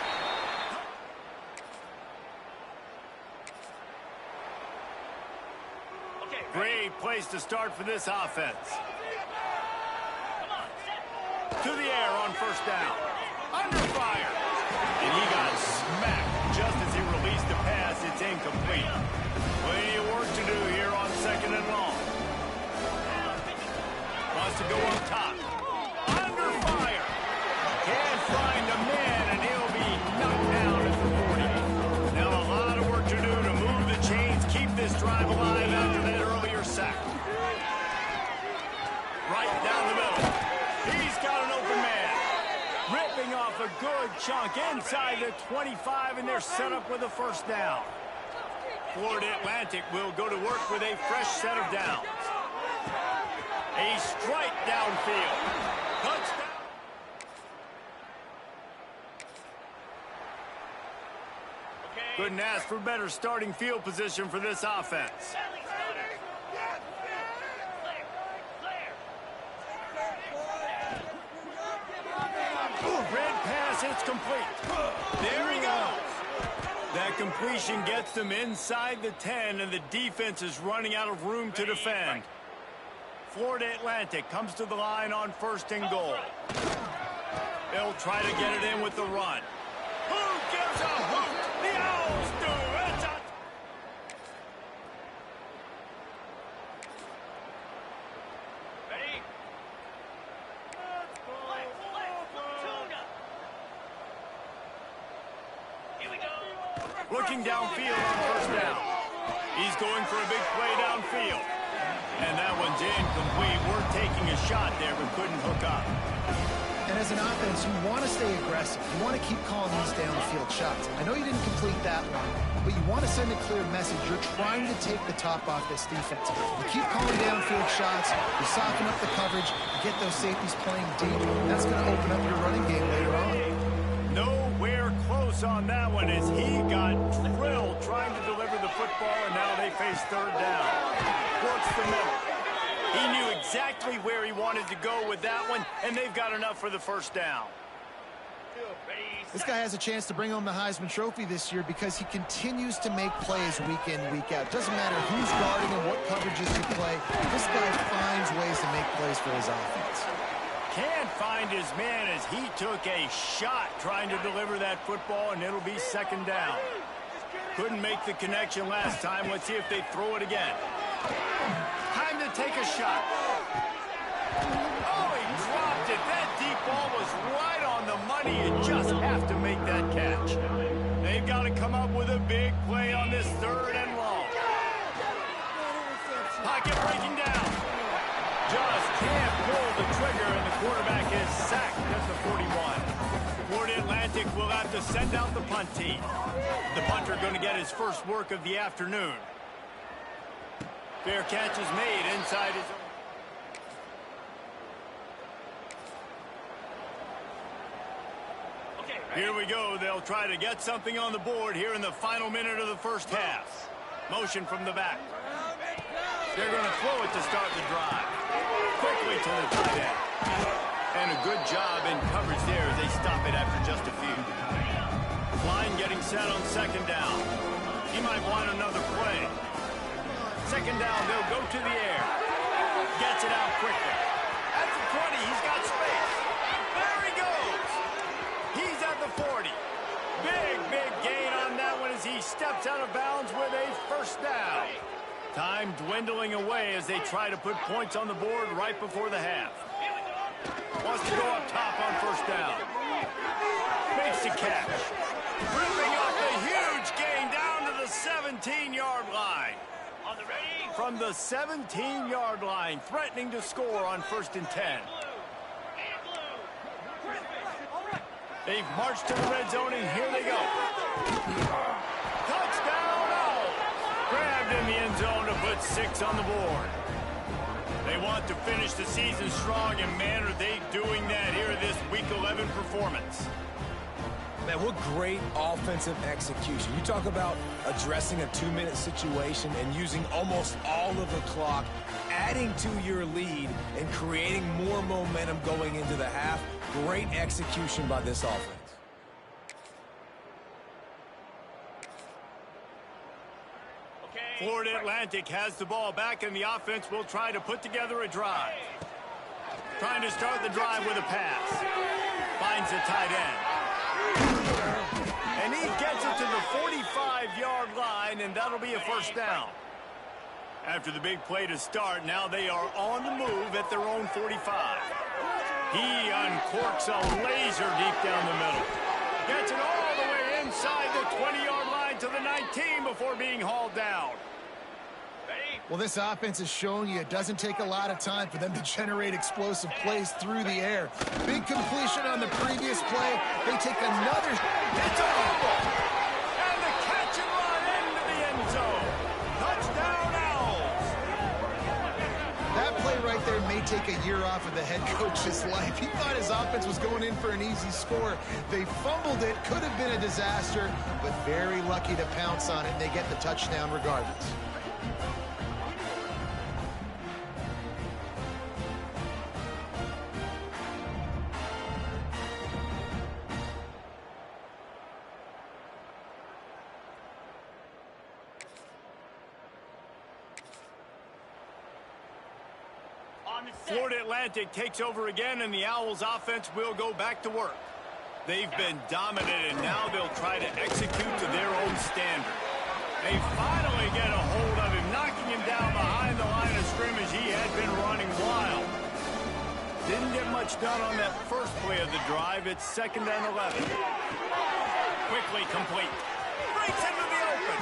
Great place to start for this offense. To the air on 1st down. Under fire. And he got smacked just as he released the pass. It's incomplete. Plenty of work to do here on 2nd and long. Wants to go up top. Under fire. Can't find the man, and he'll be knocked down at the 40. Now a lot of work to do to move the chains, keep this drive alive after that earlier sack. Right down the middle. He's got an open man. Ripping off a good chunk inside the 25, and they're set up with a 1st down. Florida Atlantic will go to work with a fresh set of downs. A strike downfield. Touchdown. Couldn't ask for better starting field position for this offense. Red pass, it's complete. There he goes. That completion gets them inside the 10, and the defense is running out of room to defend. Florida Atlantic comes to the line on 1st and goal. They'll try to get it in with the run. Who gives a hoot? The Owls do. It's a... Ready? Here we go. Looking downfield on 1st down. He's going for a big play downfield. And that one's incomplete. We're taking a shot there, but couldn't hook up. And as an offense, you want to stay aggressive. You want to keep calling these downfield shots. I know you didn't complete that one, but you want to send a clear message. You're trying to take the top off this defense. You keep calling downfield shots, you soften up the coverage, you get those safeties playing deep. That's going to open up your running game later on. Nowhere close on that one as he got drilled trying to deliver the football, and now they face 3rd down. Works the middle. He knew exactly where he wanted to go with that one, and they've got enough for the 1st down. This guy has a chance to bring home the Heisman Trophy this year because he continues to make plays week in, week out. Doesn't matter who's guarding and what coverages you play. This guy finds ways to make plays for his offense. Can't find his man as he took a shot trying to deliver that football, and it'll be 2nd down. Couldn't make the connection last time. Let's see if they throw it again. Time to take a shot. Oh, he dropped it. That deep ball was right on the money. You just have to make that catch. They've got to come up with a big play on this 3rd and long. Pocket breaking down. Just can't pull the trigger, and the quarterback is sacked at the 41. Florida Atlantic will have to send out the punt team. The punter going to get his first work of the afternoon. Fair catch is made inside his own. Here we go. They'll try to get something on the board here in the final minute of the first half. Motion from the back. They're going to throw it to start the drive. Quickly to the tight end. And a good job in coverage there as they stop it after just a few. Line getting set on second down. He might want another play. Second down, they'll go to the air. Gets it out quickly. At the 20, he's got space. There he goes. He's at the 40. Big gain on that one as he steps out of bounds with a first down. Time dwindling away as they try to put points on the board right before the half. Wants to go up top on first down. Makes the catch. Ripping off a huge gain down to the 17-yard line. From the 17-yard line, threatening to score on 1st and 10. They've marched to the red zone, and here they go. Touchdown! Grabbed in the end zone to put 6 on the board. They want to finish the season strong, and man, are they doing that here in this Week 11 performance. Man, what great offensive execution. You talk about addressing a 2-minute situation and using almost all of the clock, adding to your lead, and creating more momentum going into the half. Great execution by this offense. Florida Atlantic has the ball back, and the offense will try to put together a drive. Trying to start the drive with a pass. Finds the tight end. And he gets it to the 45-yard line, and that'll be a first down. After the big play to start, now they are on the move at their own 45. He uncorks a laser deep down the middle. Gets it all the way inside the 20-yard line to the 19 before being hauled down. Well, this offense has shown you it doesn't take a lot of time for them to generate explosive plays through the air. Big completion on the previous play. They take another. It's a fumble. And the catch and run into the end zone. Touchdown, Owls. That play right there may take a year off of the head coach's life. He thought his offense was going in for an easy score. They fumbled it. Could have been a disaster, but very lucky to pounce on it, and they get the touchdown regardless. Florida Atlantic takes over again, and the Owls offense will go back to work. They've been dominant, and now they'll try to execute to their own standard. They finally get a hold of him, knocking him down behind the line of scrimmage. He had been running wild. Didn't get much done on that first play of the drive. It's 2nd and 11. Quickly complete. Breaks into the open.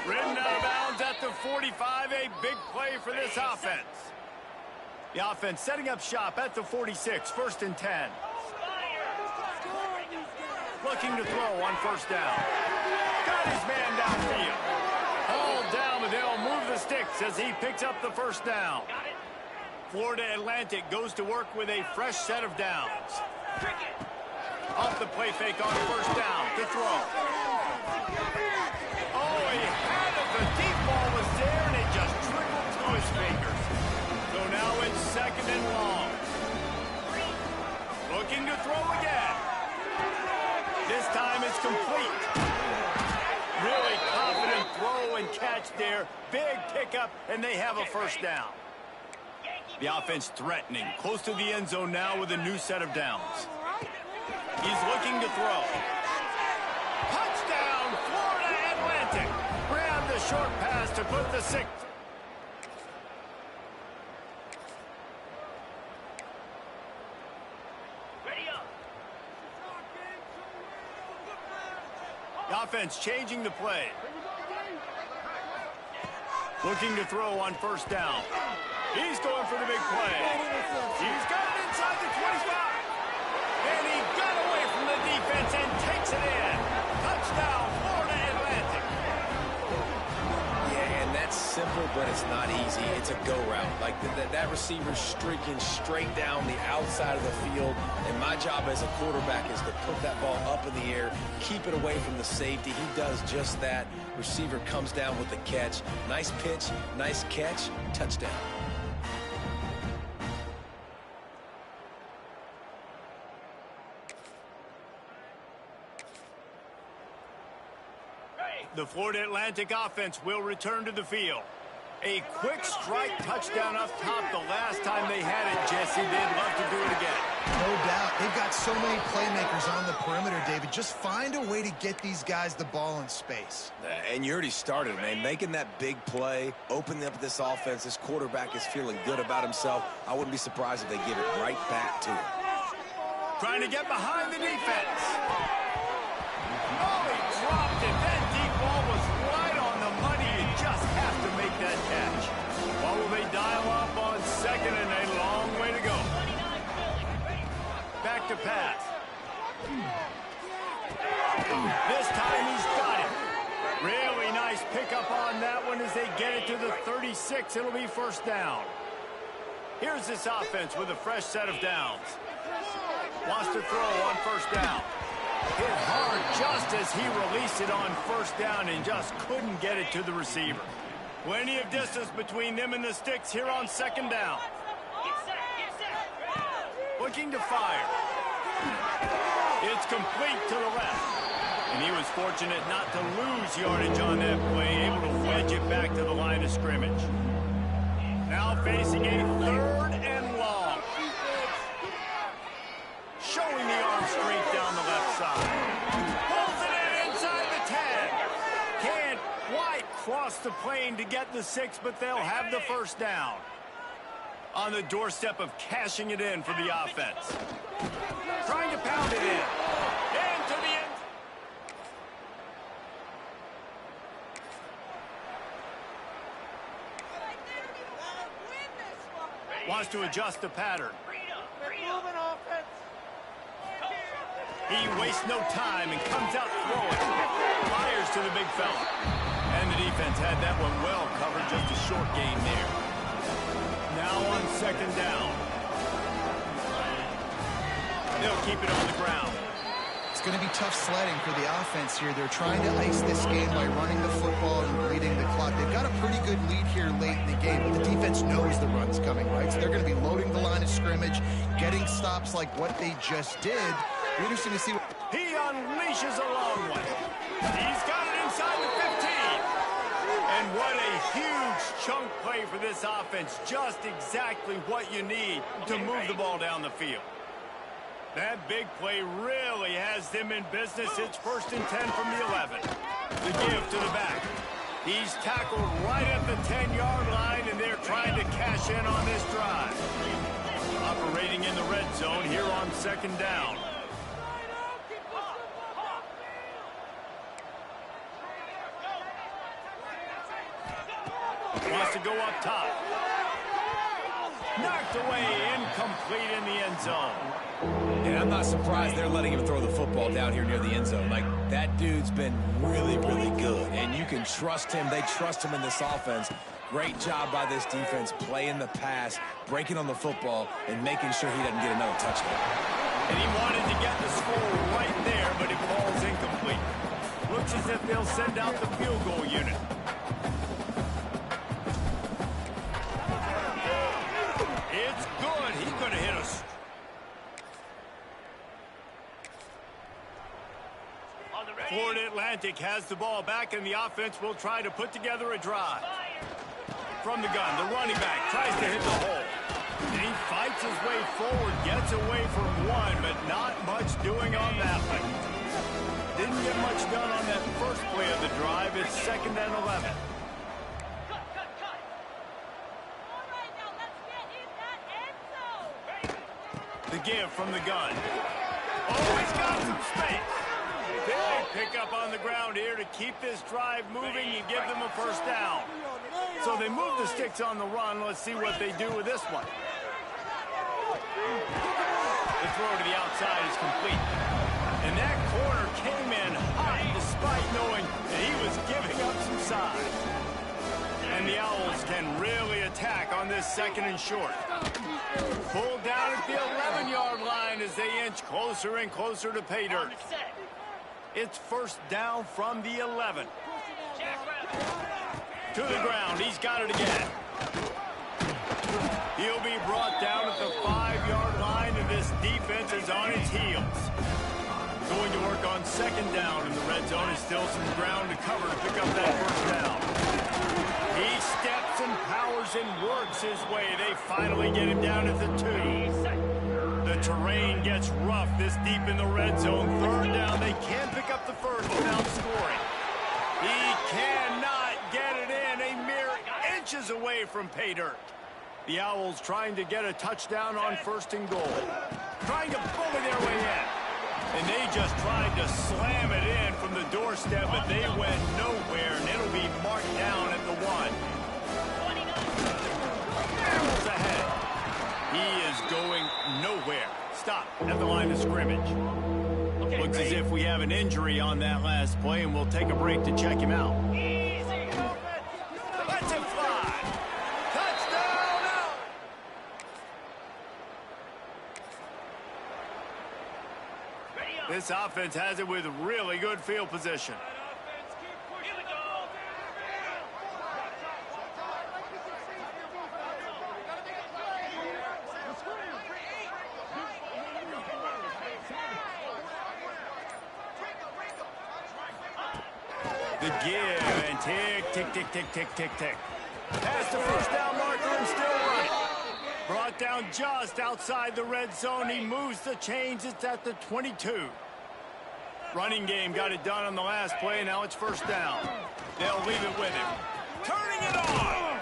Ridden out of bounds at the 45. A big play for this offense. The offense setting up shop at the 46, 1st and 10. Looking to throw on first down. Got his man downfield. Hauled down, but they'll move the sticks as he picks up the first down. Florida Atlantic goes to work with a fresh set of downs. Off the play fake on first down to throw. Oh, he had it. The deep ball was there, and it just trickled through his fingers. So now it's 2nd and long. Looking to throw again. This time it's complete. Really confident throw and catch there. Big pickup, and they have a first down. The offense threatening. Close to the end zone now with a new set of downs. He's looking to throw. Touchdown, Florida Atlantic. Grab the short pass to put the 6. The offense changing the play. Looking to throw on first down. He's going for the big play. He's got it inside the 25. And he got away from the defense. takes it in. Touchdown, Florida Atlantic. Yeah, and that's simple, but it's not easy. It's a go route. Like that receiver's streaking straight down the outside of the field, and my job as a quarterback is to put that ball up in the air, keep it away from the safety. He does just that. Receiver comes down with the catch. Nice pitch, nice catch, touchdown. The Florida Atlantic offense will return to the field. A quick strike touchdown up top the last time they had it, Jesse. They'd love to do it again. No doubt. They've got so many playmakers on the perimeter, David. Just find a way to get these guys the ball in space. And you already started, man. Making that big play, opening up this offense. This quarterback is feeling good about himself. I wouldn't be surprised if they give it right back to him. Trying to get behind the defense. Oh, he dropped it. That deep ball was right on the money. You just have to make that catch. What will they dial up on second and a long way to go? Back to pass. This time he's got it. Really nice pickup on that one as they get it to the 36. It'll be first down. Here's this offense with a fresh set of downs. Wants to throw on first down. Hit hard just as he released it on first down and just couldn't get it to the receiver. Plenty of distance between them and the sticks here on second down. Looking to fire. It's complete to the left. And he was fortunate not to lose yardage on that play, able to wedge it back to the line of scrimmage. Now facing a third and long. Showing the arm strength down the left side. Pulls it in inside the 10. Can't quite cross the plane to get the 6, but they'll have the first down. On the doorstep of cashing it in for the offense. Trying to pound it in. Into the end. Wants to adjust the pattern. He wastes no time and comes out throwing. Fires to the big fella. And the defense had that one well covered, just a short gain there. Now on second down. They'll keep it on the ground. It's going to be tough sledding for the offense here. They're trying to ice this game by running the football and bleeding the clock. They've got a pretty good lead here late in the game, but the defense knows the run's coming, right? So they're going to be loading the line of scrimmage, getting stops like what they just did. Be interesting to see what... He unleashes a long one. He's got it inside the 15. And what a huge chunk play for this offense. Just exactly what you need to move the ball down the field. That big play really has them in business. It's first and 10 from the 11. The give to the back. He's tackled right at the 10-yard line, and they're trying to cash in on this drive. Operating in the red zone here on second down. Wants to go up top. Knocked away, incomplete in the end zone. And I'm not surprised they're letting him throw the football down here near the end zone. Like, that dude's been really, really good. And you can trust him. They trust him in this offense. Great job by this defense playing the pass, breaking on the football, and making sure he doesn't get another touchdown. And he wanted to get the score right there, but it falls incomplete. Looks as if they'll send out the field goal unit. It's good. He's going to hit us. Florida Atlantic has the ball back, and the offense will try to put together a drive. From the gun, the running back tries to hit the hole. And he fights his way forward, gets away from one, but not much doing on that one. Didn't get much done on that first play of the drive. It's second and 11. The give from the gun. Oh, he's got some space. Big pickup on the ground here to keep this drive moving and give them a first down. So they move the sticks on the run. Let's see what they do with this one. The throw to the outside is complete. And that corner came in hot despite knowing that he was giving up some size. And the Owls can really attack on this 2nd and short. Pulled down at the 11-yard line as they inch closer and closer to pay dirt. It's 1st down from the 11. To the ground. He's got it again. He'll be brought down at the 5-yard line, and this defense is on its heels. Going to work on 2nd down in the red zone. Is still some ground to cover to pick up that 1st down. He steps and powers and works his way. They finally get him down at the 2. The terrain gets rough this deep in the red zone. 3rd down. They can pick up the 1st without scoring. He cannot get it in. A mere inches away from pay dirt. The Owls trying to get a touchdown on 1st and goal. Trying to bully their way in. And they just tried to slam it in from the doorstep, but they went nowhere, and it'll be marked down at the 1. Barrels ahead. He is going nowhere. Stop at the line of scrimmage. Looks as if we have an injury on that last play, and we'll take a break to check him out. Let's him fly. Touchdown out. This offense has it with really good field position. The give and tick, tick, tick, tick, tick, tick, tick. Past the 1st down marker and still running. Brought down just outside the red zone. He moves the chains. It's at the 22. Running game got it done on the last play. Now it's 1st down. They'll leave it with him. Turning it on.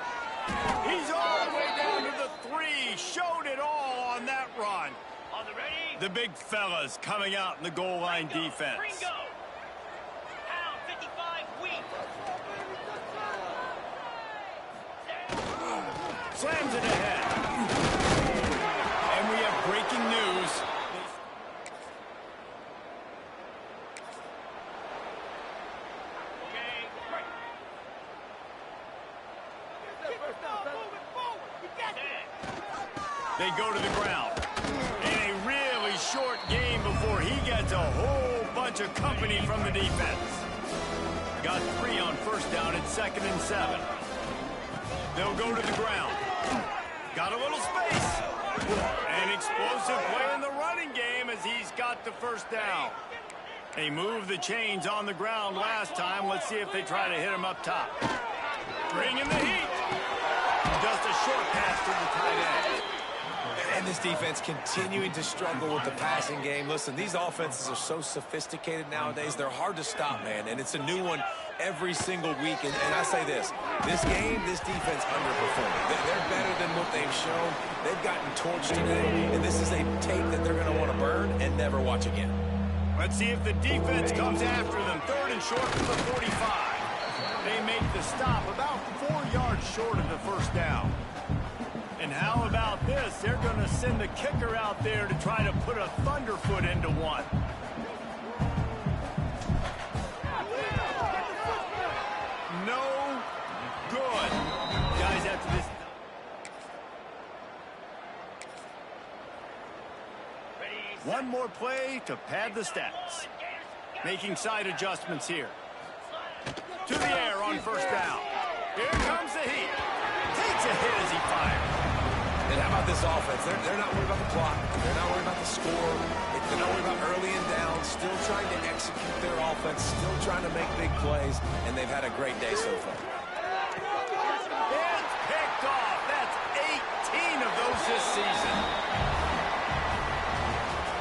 He's all the way down to the 3. Showed it all on that run. The big fellas coming out in the goal line defense. Slams it ahead. And we have breaking news. They go to the ground. In a really short game before he gets a whole bunch of company from the defense. Got 3 on 1st down at 2nd and 7. They'll go to the ground. Got a little space. An explosive play in the running game as he's got the 1st down. They moved the chains on the ground last time. Let's see if they try to hit him up top. Bringing the heat. Just a short pass to the tight end. And this defense continuing to struggle with the passing game. Listen, these offenses are so sophisticated nowadays. They're hard to stop, man. And it's a new one every single week. And I say this game, this defense underperforming. They're better than what they've shown. They've gotten torched today. And this is a tape that they're going to want to burn and never watch again. Let's see if the defense comes after them. 3rd and short from the 45. They make the stop about 4 yards short of the 1st down. And how about this? They're going to send the kicker out there to try to put a thunderfoot into one. No good. Guys, after this. One more play to pad the stats. Making side adjustments here. To the air on 1st down. Here comes the heat. Takes a hit as he fires. And how about this offense? They're not worried about the clock. They're not worried about the score. They're not worried about early and down. Still trying to execute their offense. Still trying to make big plays. And they've had a great day so far. It's picked off. That's 18 of those this season.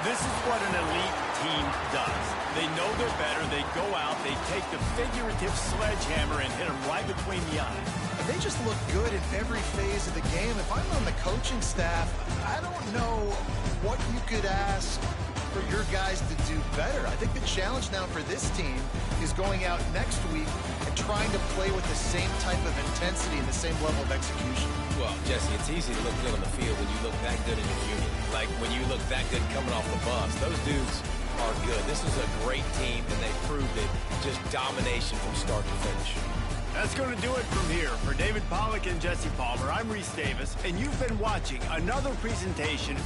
This is what an elite team does. They know they're better. They go out. They take the figurative sledgehammer and hit them right between the eyes. They just look good in every phase of the game. If I'm on the coaching staff, I don't know what you could ask for your guys to do better. I think the challenge now for this team is going out next week and trying to play with the same type of intensity and the same level of execution. Well, Jesse, it's easy to look good on the field when you look that good in your unit. Like when you look that good coming off the bus. Those dudes are good. This is a great team, and they proved it. Just domination from start to finish. That's going to do it from here. For David Pollack and Jesse Palmer, I'm Reese Davis, and you've been watching another presentation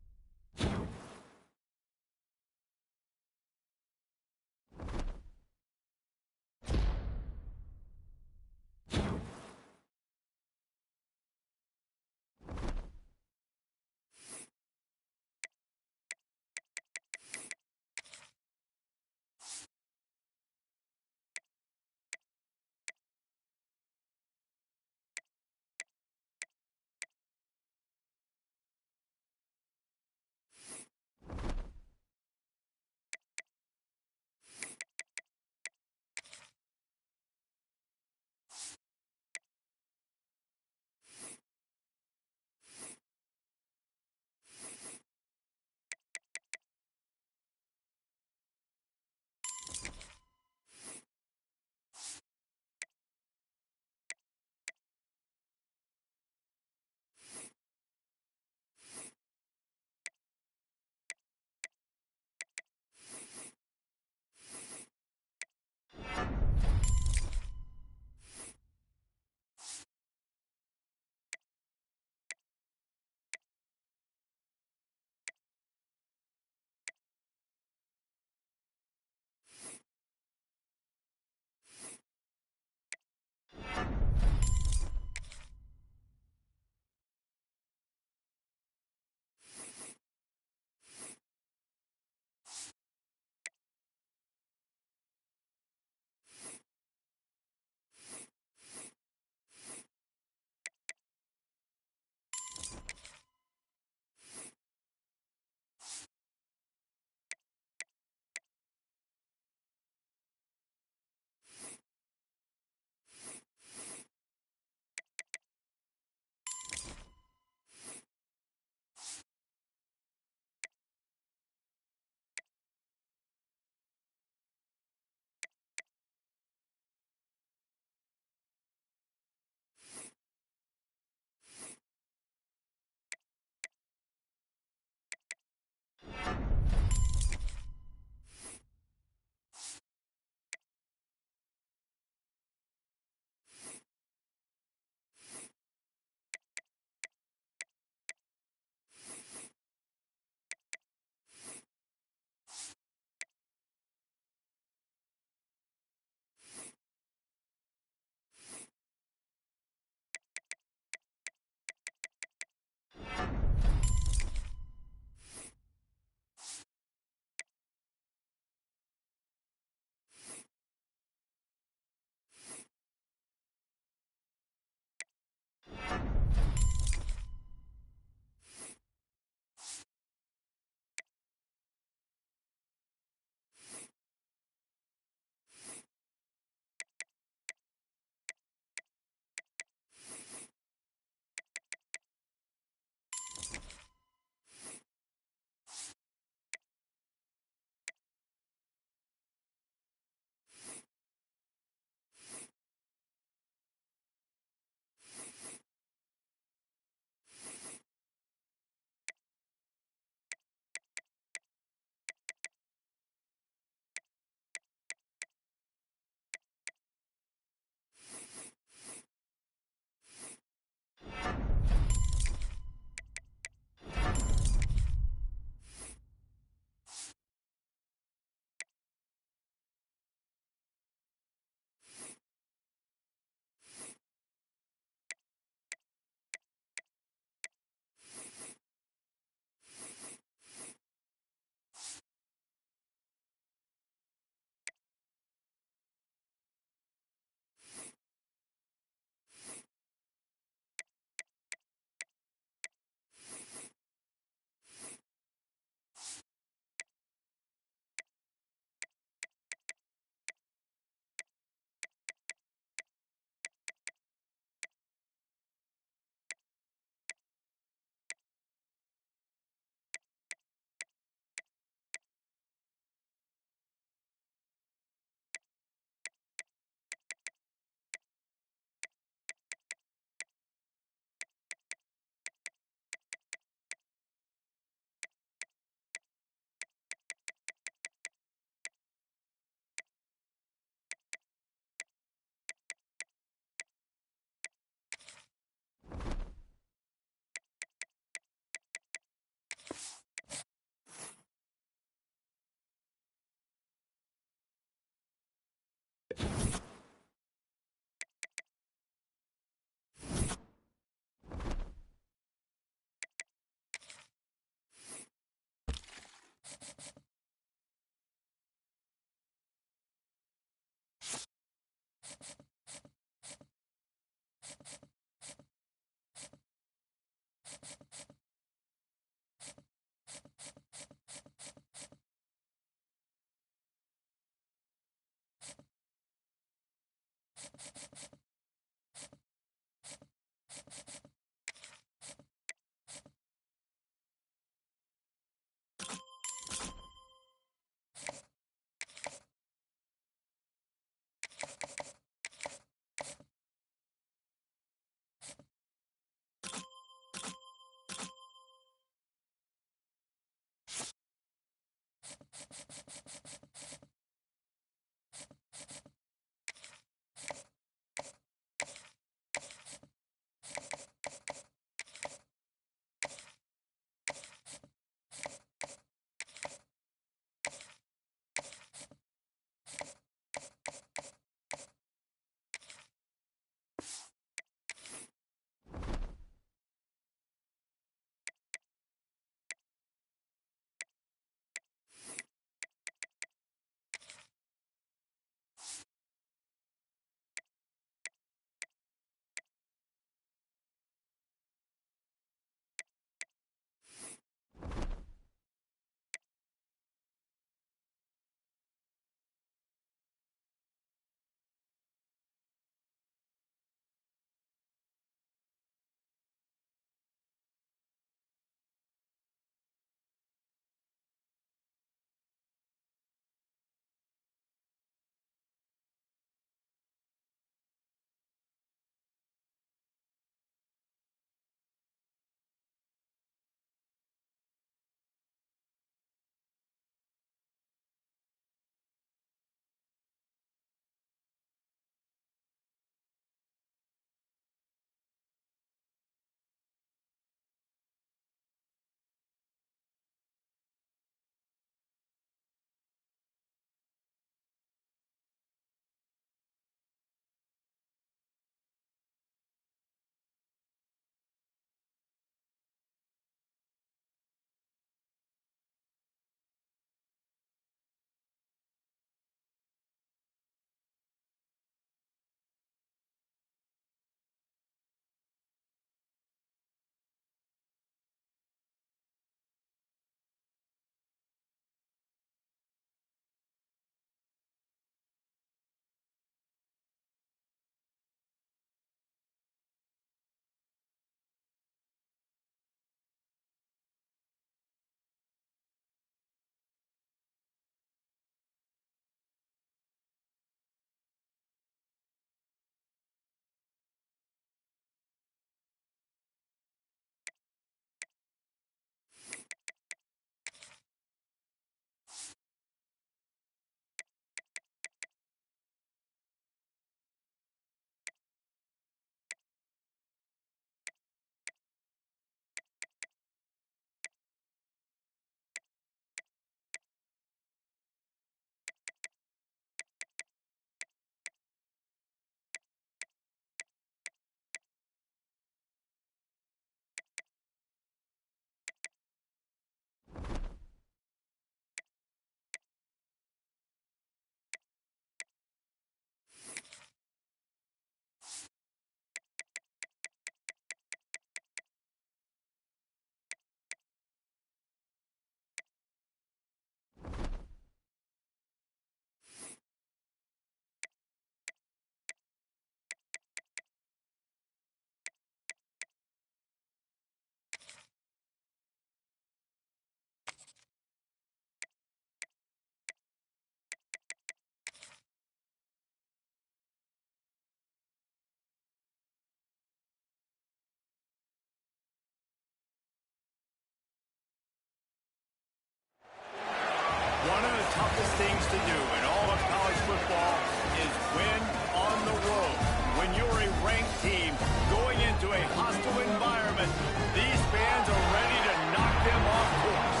One of the toughest things to do in all of college football is win on the road. When you're a ranked team going into a hostile environment, these fans are ready to knock them off course.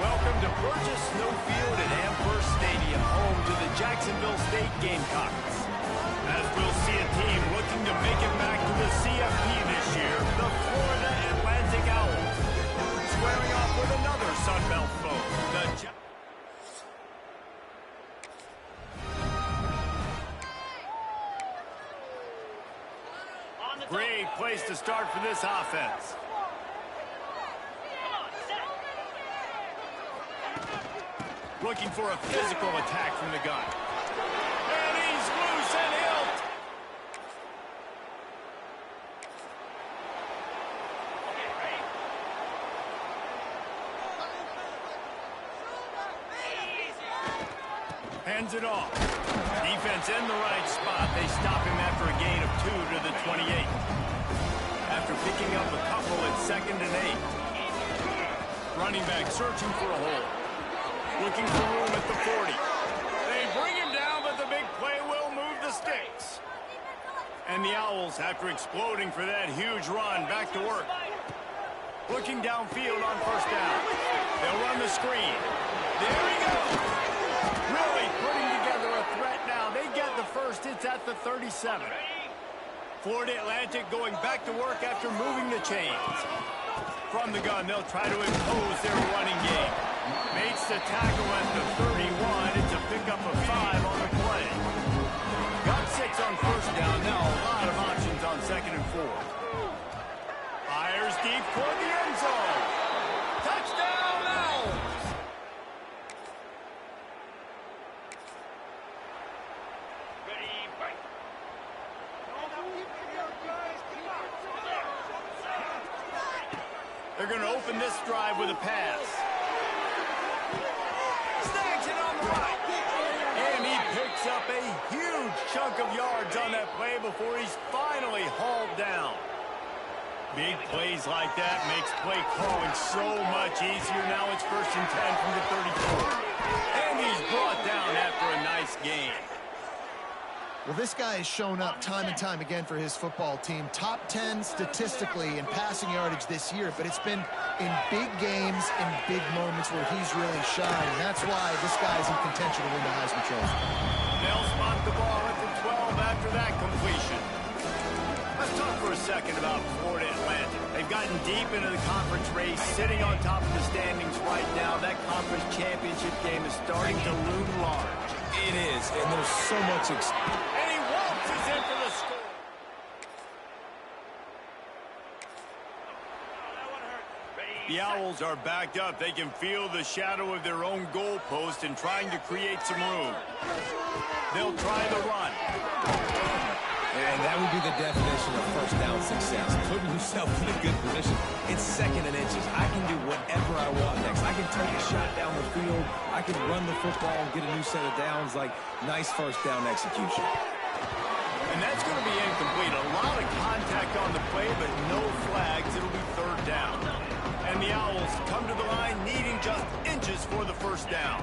Welcome to Burgess Snowfield at Amherst Stadium, home to the Jacksonville State Gamecocks. As we'll see a team looking to make it back to the CFP this year, the Florida Atlantic Owls, squaring off with another Sun Belt foe, the Great place to start for this offense. Looking for a physical attack from the gun. And he's loose. hilt. Hands it off. Defense in the right spot. They stop him after a gain of 2 to the 28. After picking up a couple at 2nd and 8. Running back searching for a hole. Looking for room at the 40. They bring him down, but the big play will move the sticks. And the Owls, after exploding for that huge run, back to work. Looking downfield on 1st down. They'll run the screen. There he goes. Really putting together a threat now. They get the first. It's at the 37. Florida Atlantic going back to work after moving the chains. From the gun, they'll try to impose their running game. Makes the tackle at the 31. It's a pickup of 5 on the play. Got 6 on 1st down. Now a lot of options on 2nd and 4. Fires deep toward the end zone. Touchdown, Owls! They're going to open this drive with a pass. Snags it on the right. And he picks up a huge chunk of yards on that play before he's finally hauled down. Big plays like that makes play calling so much easier. Now it's 1st and 10 from the 34. And he's brought down after a nice gain. Well, this guy has shown up time and time again for his football team. Top 10 statistically in passing yardage this year, but it's been in big games, in big moments where he's really shined. And that's why this guy is in contention to win the Heisman Trophy. They'll spot the ball at the 12 after that completion. Let's talk for a second about Florida Atlantic. They've gotten deep into the conference race, sitting on top of the standings right now. That conference championship game is starting to loom large. It is, and there's so much And he waltzes in for the score. The Owls are backed up. They can feel the shadow of their own goalpost and trying to create some room. They'll try the run. And that would be the definition of 1st down success. Putting yourself in a good position. It's 2nd and inches. I can do whatever I want next. I can take a shot down the field. I can run the football and get a new set of downs. Like, nice 1st down execution. And that's going to be incomplete. A lot of contact on the play, but no flags. It'll be 3rd down. And the Owls come to the line needing just inches for the 1st down.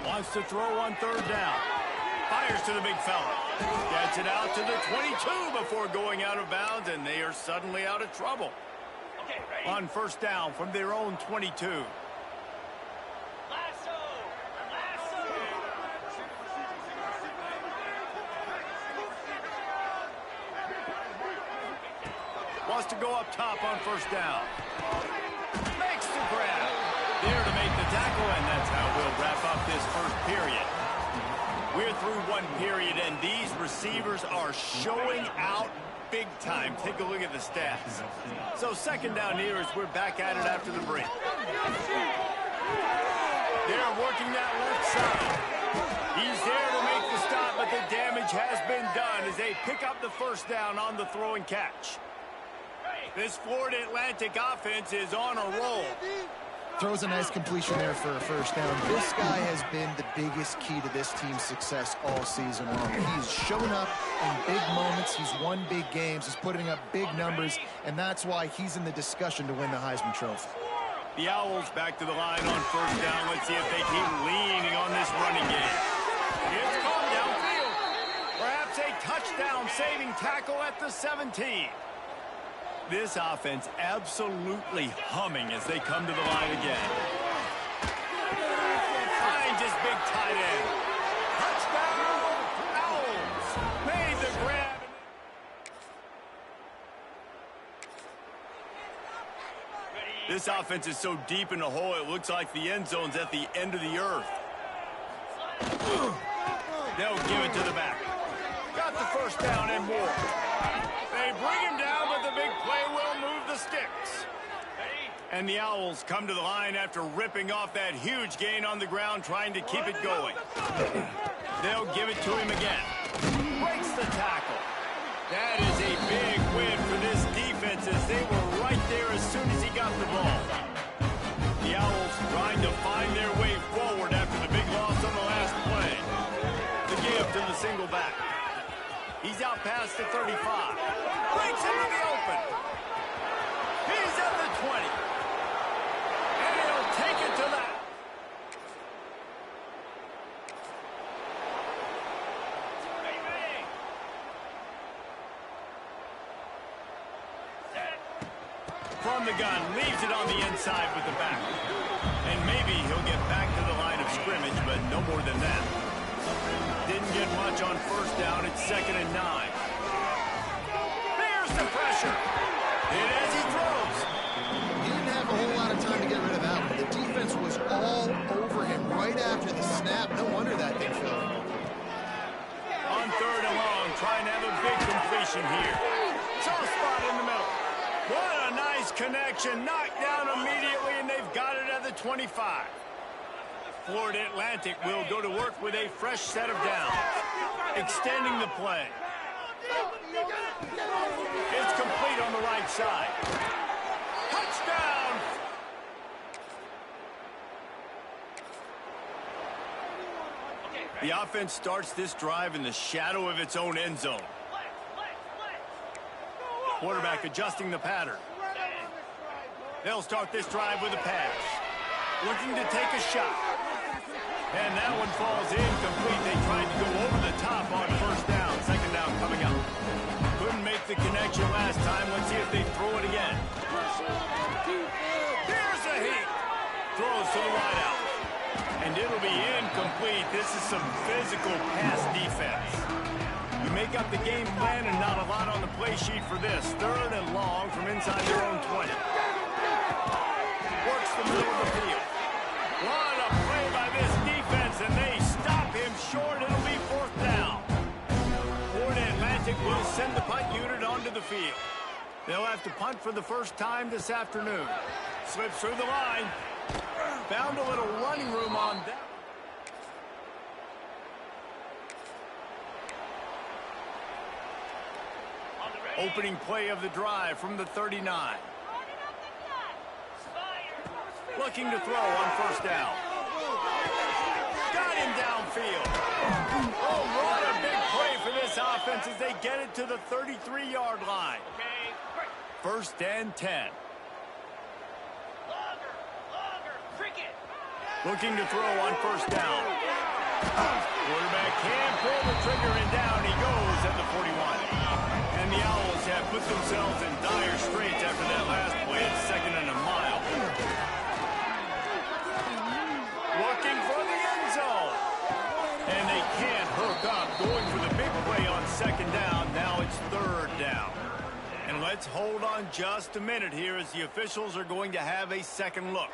Wants to throw on 3rd down. Fires to the big fella. Gets it out to the 22 before going out of bounds, and they are suddenly out of trouble. On 1st down from their own 22. Wants to go up top on 1st down. Makes the grab. There to make the tackle, and that's how we'll wrap up this 1st period. We're through 1 period, and these receivers are showing out big time. Take a look at the stats. So 2nd down here as we're back at it after the break. They're working that left side. He's there to make the stop, but the damage has been done as they pick up the 1st down on the throw and catch. This Florida Atlantic offense is on a roll. Throws a nice completion there for a 1st down. This guy has been the biggest key to this team's success all season long. He's shown up in big moments. He's won big games. He's putting up big numbers, and that's why he's in the discussion to win the Heisman Trophy. The Owls back to the line on 1st down. Let's see if they keep leaning on this running game. It's caught downfield. Perhaps a touchdown-saving tackle at the 17. This offense absolutely humming as they come to the line again. Finds his big tight end. Touchdown, Owls. Made the grab. This offense is so deep in the hole, it looks like the end zone's at the end of the earth. They'll give it to the back. Got the 1st down and more. They bring him down, but the big play will move the sticks. And the Owls come to the line after ripping off that huge gain on the ground, trying to keep it going. They'll give it to him again. the tackle. That is a big win for this defense as they were right there as soon as he got the ball. The Owls trying to find their way forward after the big loss on the last play. The give to the single back. He's out past the 35. Breaks into the open. He's at the 20. And he'll take it to that. From the gun, leaves it on the inside with the back. And maybe he'll get back to the line of scrimmage, but no more than that. Didn't get much on first down. It's 2nd and 9. There's the pressure. And as he throws. He didn't have a whole lot of time to get rid of that one. The defense was all over him right after the snap. No wonder that thing fell. On 3rd and long, trying to have a big completion here. Soft spot in the middle. What a nice connection. Knocked down immediately, and they've got it at the 25. Florida Atlantic will go to work with a fresh set of downs. Extending the play. It's complete on the right side. Touchdown! The offense starts this drive in the shadow of its own end zone. Quarterback adjusting the pattern. They'll start this drive with a pass. Looking to take a shot. And that one falls incomplete. They tried to go over the top on first down. 2nd down coming up. Couldn't make the connection last time. Let's see if they throw it again. Here's a heat. Throws to the wideout. And it'll be incomplete. This is some physical pass defense. You make up the game plan and not a lot on the play sheet for this. 3rd and long from inside their own 20. Works the middle of the field. What a play by this defense, and they stop him short. It'll be 4th down. Florida Atlantic will send the punt unit onto the field. They'll have to punt for the first time this afternoon. Slips through the line. Found a little running room on that. Opening play of the drive from the 39. Looking to throw on first down. Got him downfield. Oh, what a big play for this offense as they get it to the 33-yard line. 1st and 10. Looking to throw on first down. Quarterback can't pull the trigger, and down he goes at the 41. And the Owls have put themselves in dire straits after that last play. It's 2nd and a mile. Looking for the end zone. And they can't hook up. Going for the big play on 2nd down. Now it's 3rd down. And let's hold on just a minute here as the officials are going to have a second look.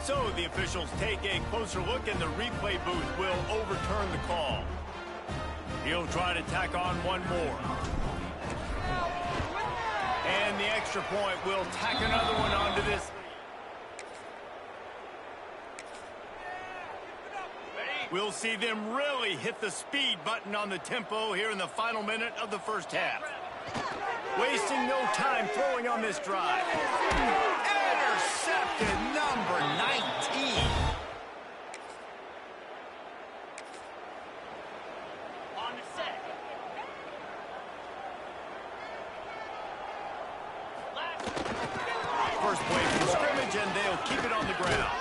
So the officials take a closer look, and the replay booth will overturn the call. He'll try to tack on one more. And the extra point will tack another one onto this. We'll see them really hit the speed button on the tempo here in the final minute of the first half. Wasting no time throwing on this drive. Intercepted, number 19. On the set. First play from scrimmage, and they'll keep it on the ground.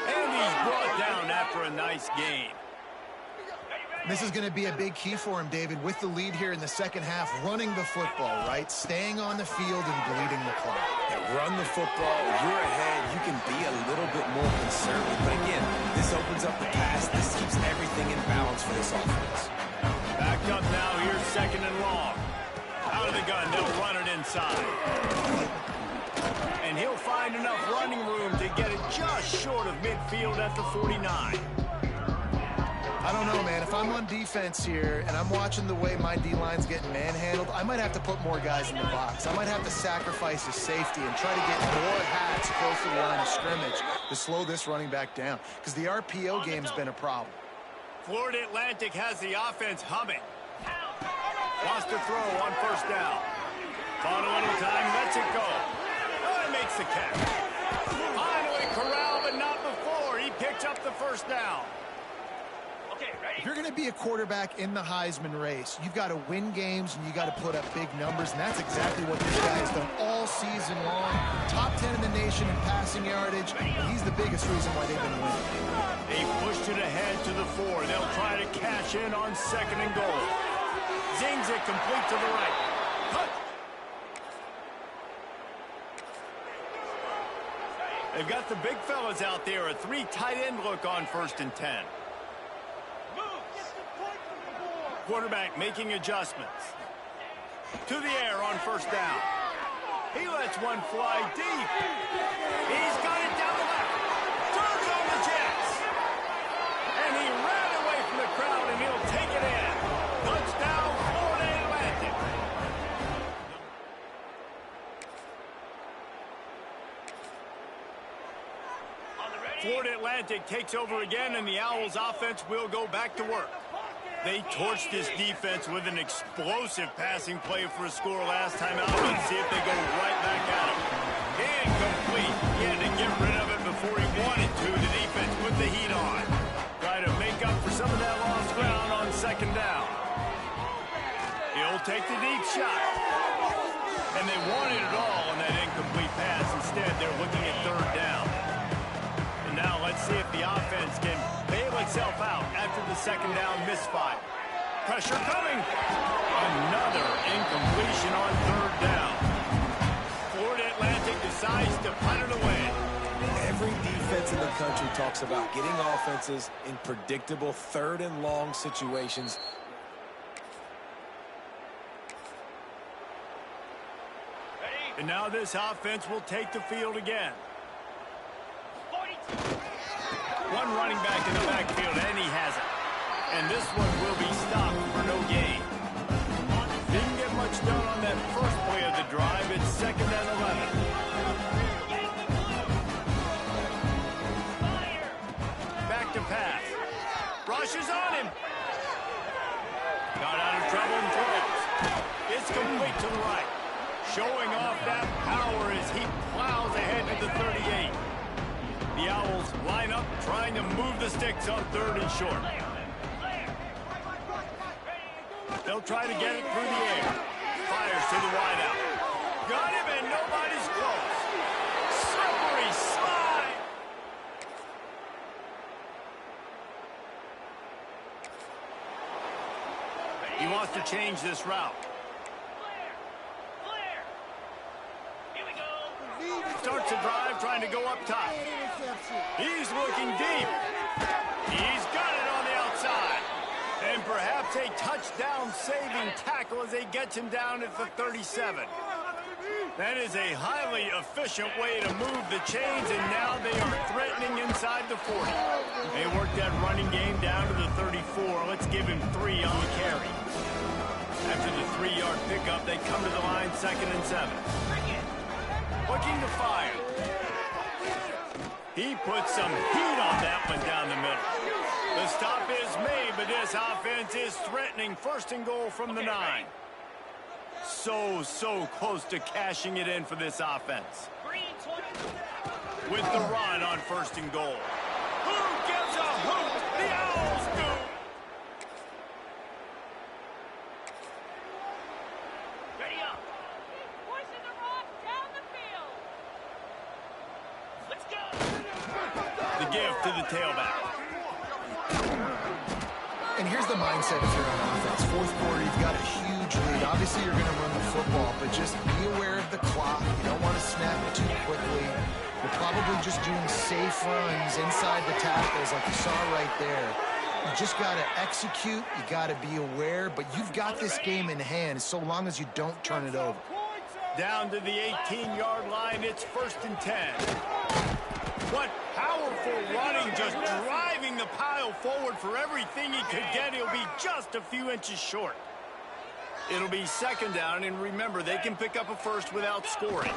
And he's brought down after a nice game. This is going to be a big key for him, David, with the lead here in the second half, running the football, right? Staying on the field and bleeding the clock. Yeah, run the football. You're ahead. You can be a little bit more conservative. But again, this opens up the pass. This keeps everything in balance for this offense. Backed up now. Here's 2nd and long. Out of the gun. They'll run it inside. And he'll find enough running room to get it just short of midfield at the 49. I don't know, man. If I'm on defense here and I'm watching the way my D-line's getting manhandled, I might have to put more guys in the box. I might have to sacrifice his safety and try to get more hats close to the line of scrimmage to slow this running back down, because the RPO game's been a problem. Florida Atlantic has the offense humming. Wants to throw on first down. Caught a little time, lets it go. Oh, he makes the catch. Finally corralled, but not before. He picked up the first down. If you're going to be a quarterback in the Heisman race, you've got to win games and you got to put up big numbers, and that's exactly what this guy has done all season long. Top 10 in the nation in passing yardage, and he's the biggest reason why they've been winning. They pushed it ahead to the 4. They'll try to cash in on 2nd and goal. Zings it complete to the right. Cut. They've got the big fellas out there. A 3 tight end look on 1st and 10. Quarterback making adjustments. To the air on 1st down. He lets one fly deep. He's got it down the left. Turns on the Jets. And he ran away from the crowd, and he'll take it in. Touchdown, Florida Atlantic. Florida Atlantic takes over again, and the Owls offense will go back to work. They torched this defense with an explosive passing play for a score last time out. Let's see if they go right back at him. Incomplete. He had to get rid of it before he wanted to. The defense put the heat on. Try to make up for some of that lost ground on 2nd down. He'll take the deep shot. And they wanted it all on that incomplete pass. Instead, they're looking at 3rd down. And now let's see if the offense can bail itself out after the 2nd down misfire. Pressure coming. Another incompletion on 3rd down. Florida Atlantic decides to punt it away. Every defense in the country talks about getting offenses in predictable 3rd and long situations. And now this offense will take the field again. One running back in the backfield, and he has it. And this one will be stopped for no gain. Didn't get much done on that first play of the drive. It's 2nd and 11. Back to pass. Rushes on him. Got out of trouble and throws. It's complete to the right. Showing off that power as he plows ahead to the 38. The Owls line up, trying to move the sticks on 3rd and short. They'll try to get it through the air. Fires to the wideout. Got him, and nobody's close. Slippery slide. He wants to change this route. Starts a drive trying to go up top. He's looking deep. He's got it on the outside. And perhaps a touchdown-saving tackle as they get him down at the 37. That is a highly efficient way to move the chains, and now they are threatening inside the 40. They work that running game down to the 34. Let's give him 3 on the carry. After the 3-yard pickup, they come to the line 2nd and 7. Looking to fire. He puts some heat on that one down the middle. The stop is made, but this offense is threatening 1st and goal from the 9. So close to cashing it in for this offense. With the run on 1st and goal. Who gives a hoot? The Owls do. Ready up. Pushing the rock down the field. Let's go. The give to the tailback. And here's the mindset if you're on offense. 4th quarter, you've got a huge lead. Obviously, you're going to run the football, but just be aware of the clock. You don't want to snap it too quickly. You're probably just doing safe runs inside the tackles like you saw right there. You just got to execute. You got to be aware, but you've got this game in hand so long as you don't turn it over. Down to the 18-yard line, it's 1st and 10. What powerful running, just driving driving the pile forward for everything he could get. He'll be just a few inches short. It'll be second down, and remember, they can pick up a first without scoring.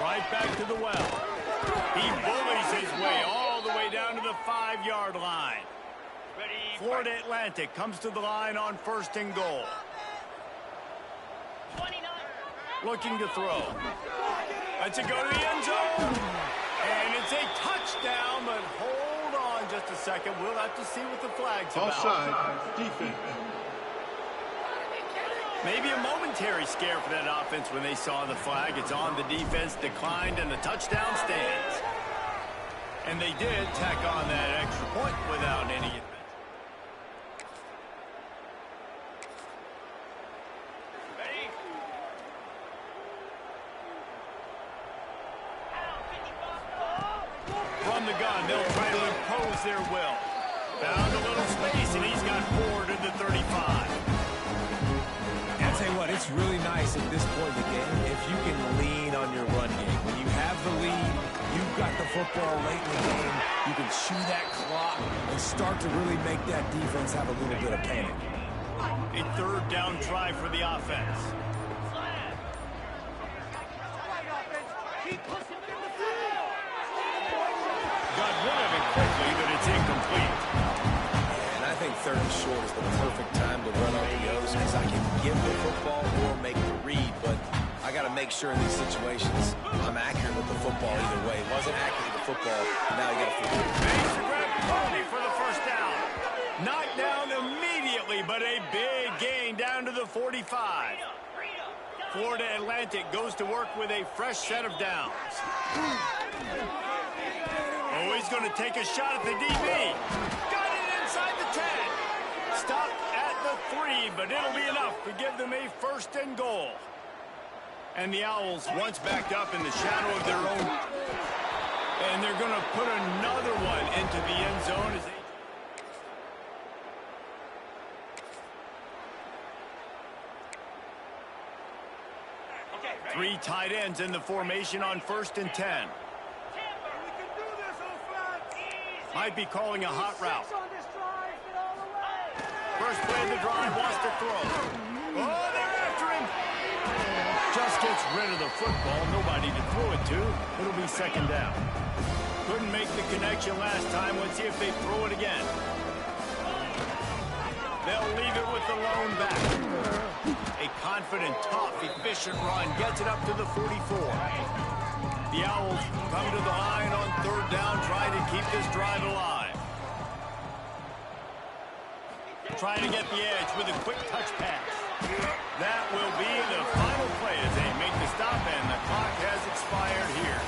Right back to the well. He bullies his way all the way down to the 5-yard line. Florida Atlantic comes to the line on 1st and goal. Looking to throw. Lets it go to the end zone. And it's a touchdown, but hold on just a second. We'll have to see what the flag's about. Offside, defense. Maybe a momentary scare for that offense when they saw the flag. It's on, the defense declined, and the touchdown stands. And they did tack on that extra point without any advantage. From the gun, they'll try to impose their will. Found a little space, and he's got forward to the 35. I'll tell you what, it's really nice at this point in the game if you can lean on your run game. When you have the lead, you've got the football late in the game, you can chew that clock and start to really make that defense have a little bit of panic. A 3rd down try for the offense. Got rid of it quickly, but it's incomplete. And I think 3rd and short is the perfect time to run RPOs because I can give the football or make the read, but I got to make sure in these situations I'm accurate with the football either way. Wasn't accurate with the football, now you got to flip it. Makes the grab Tony for the 1st down. Knocked down immediately, but a big gain down to the 45. Florida Atlantic goes to work with a fresh set of downs. Oh, he's going to take a shot at the DB. Got it inside the 10. Stopped at the 3, but it'll be enough to give them a 1st and goal. And the Owls once backed up in the shadow of their own. And they're going to put another one into the end zone as they... 3 tight ends in the formation on 1st and 10. Might be calling a hot route. First play of the drive, wants to throw. Oh, they're after him. Just gets rid of the football. Nobody to throw it to. It'll be 2nd down. Couldn't make the connection last time. Let's see if they throw it again. They'll leave it with the lone back. A confident, tough, efficient run gets it up to the 44. The Owls come to the line on 3rd down, trying to keep this drive alive. Trying to get the edge with a quick touch pass. That will be the final play as they make the stop, and the clock has expired here.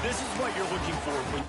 This is what you're looking for when...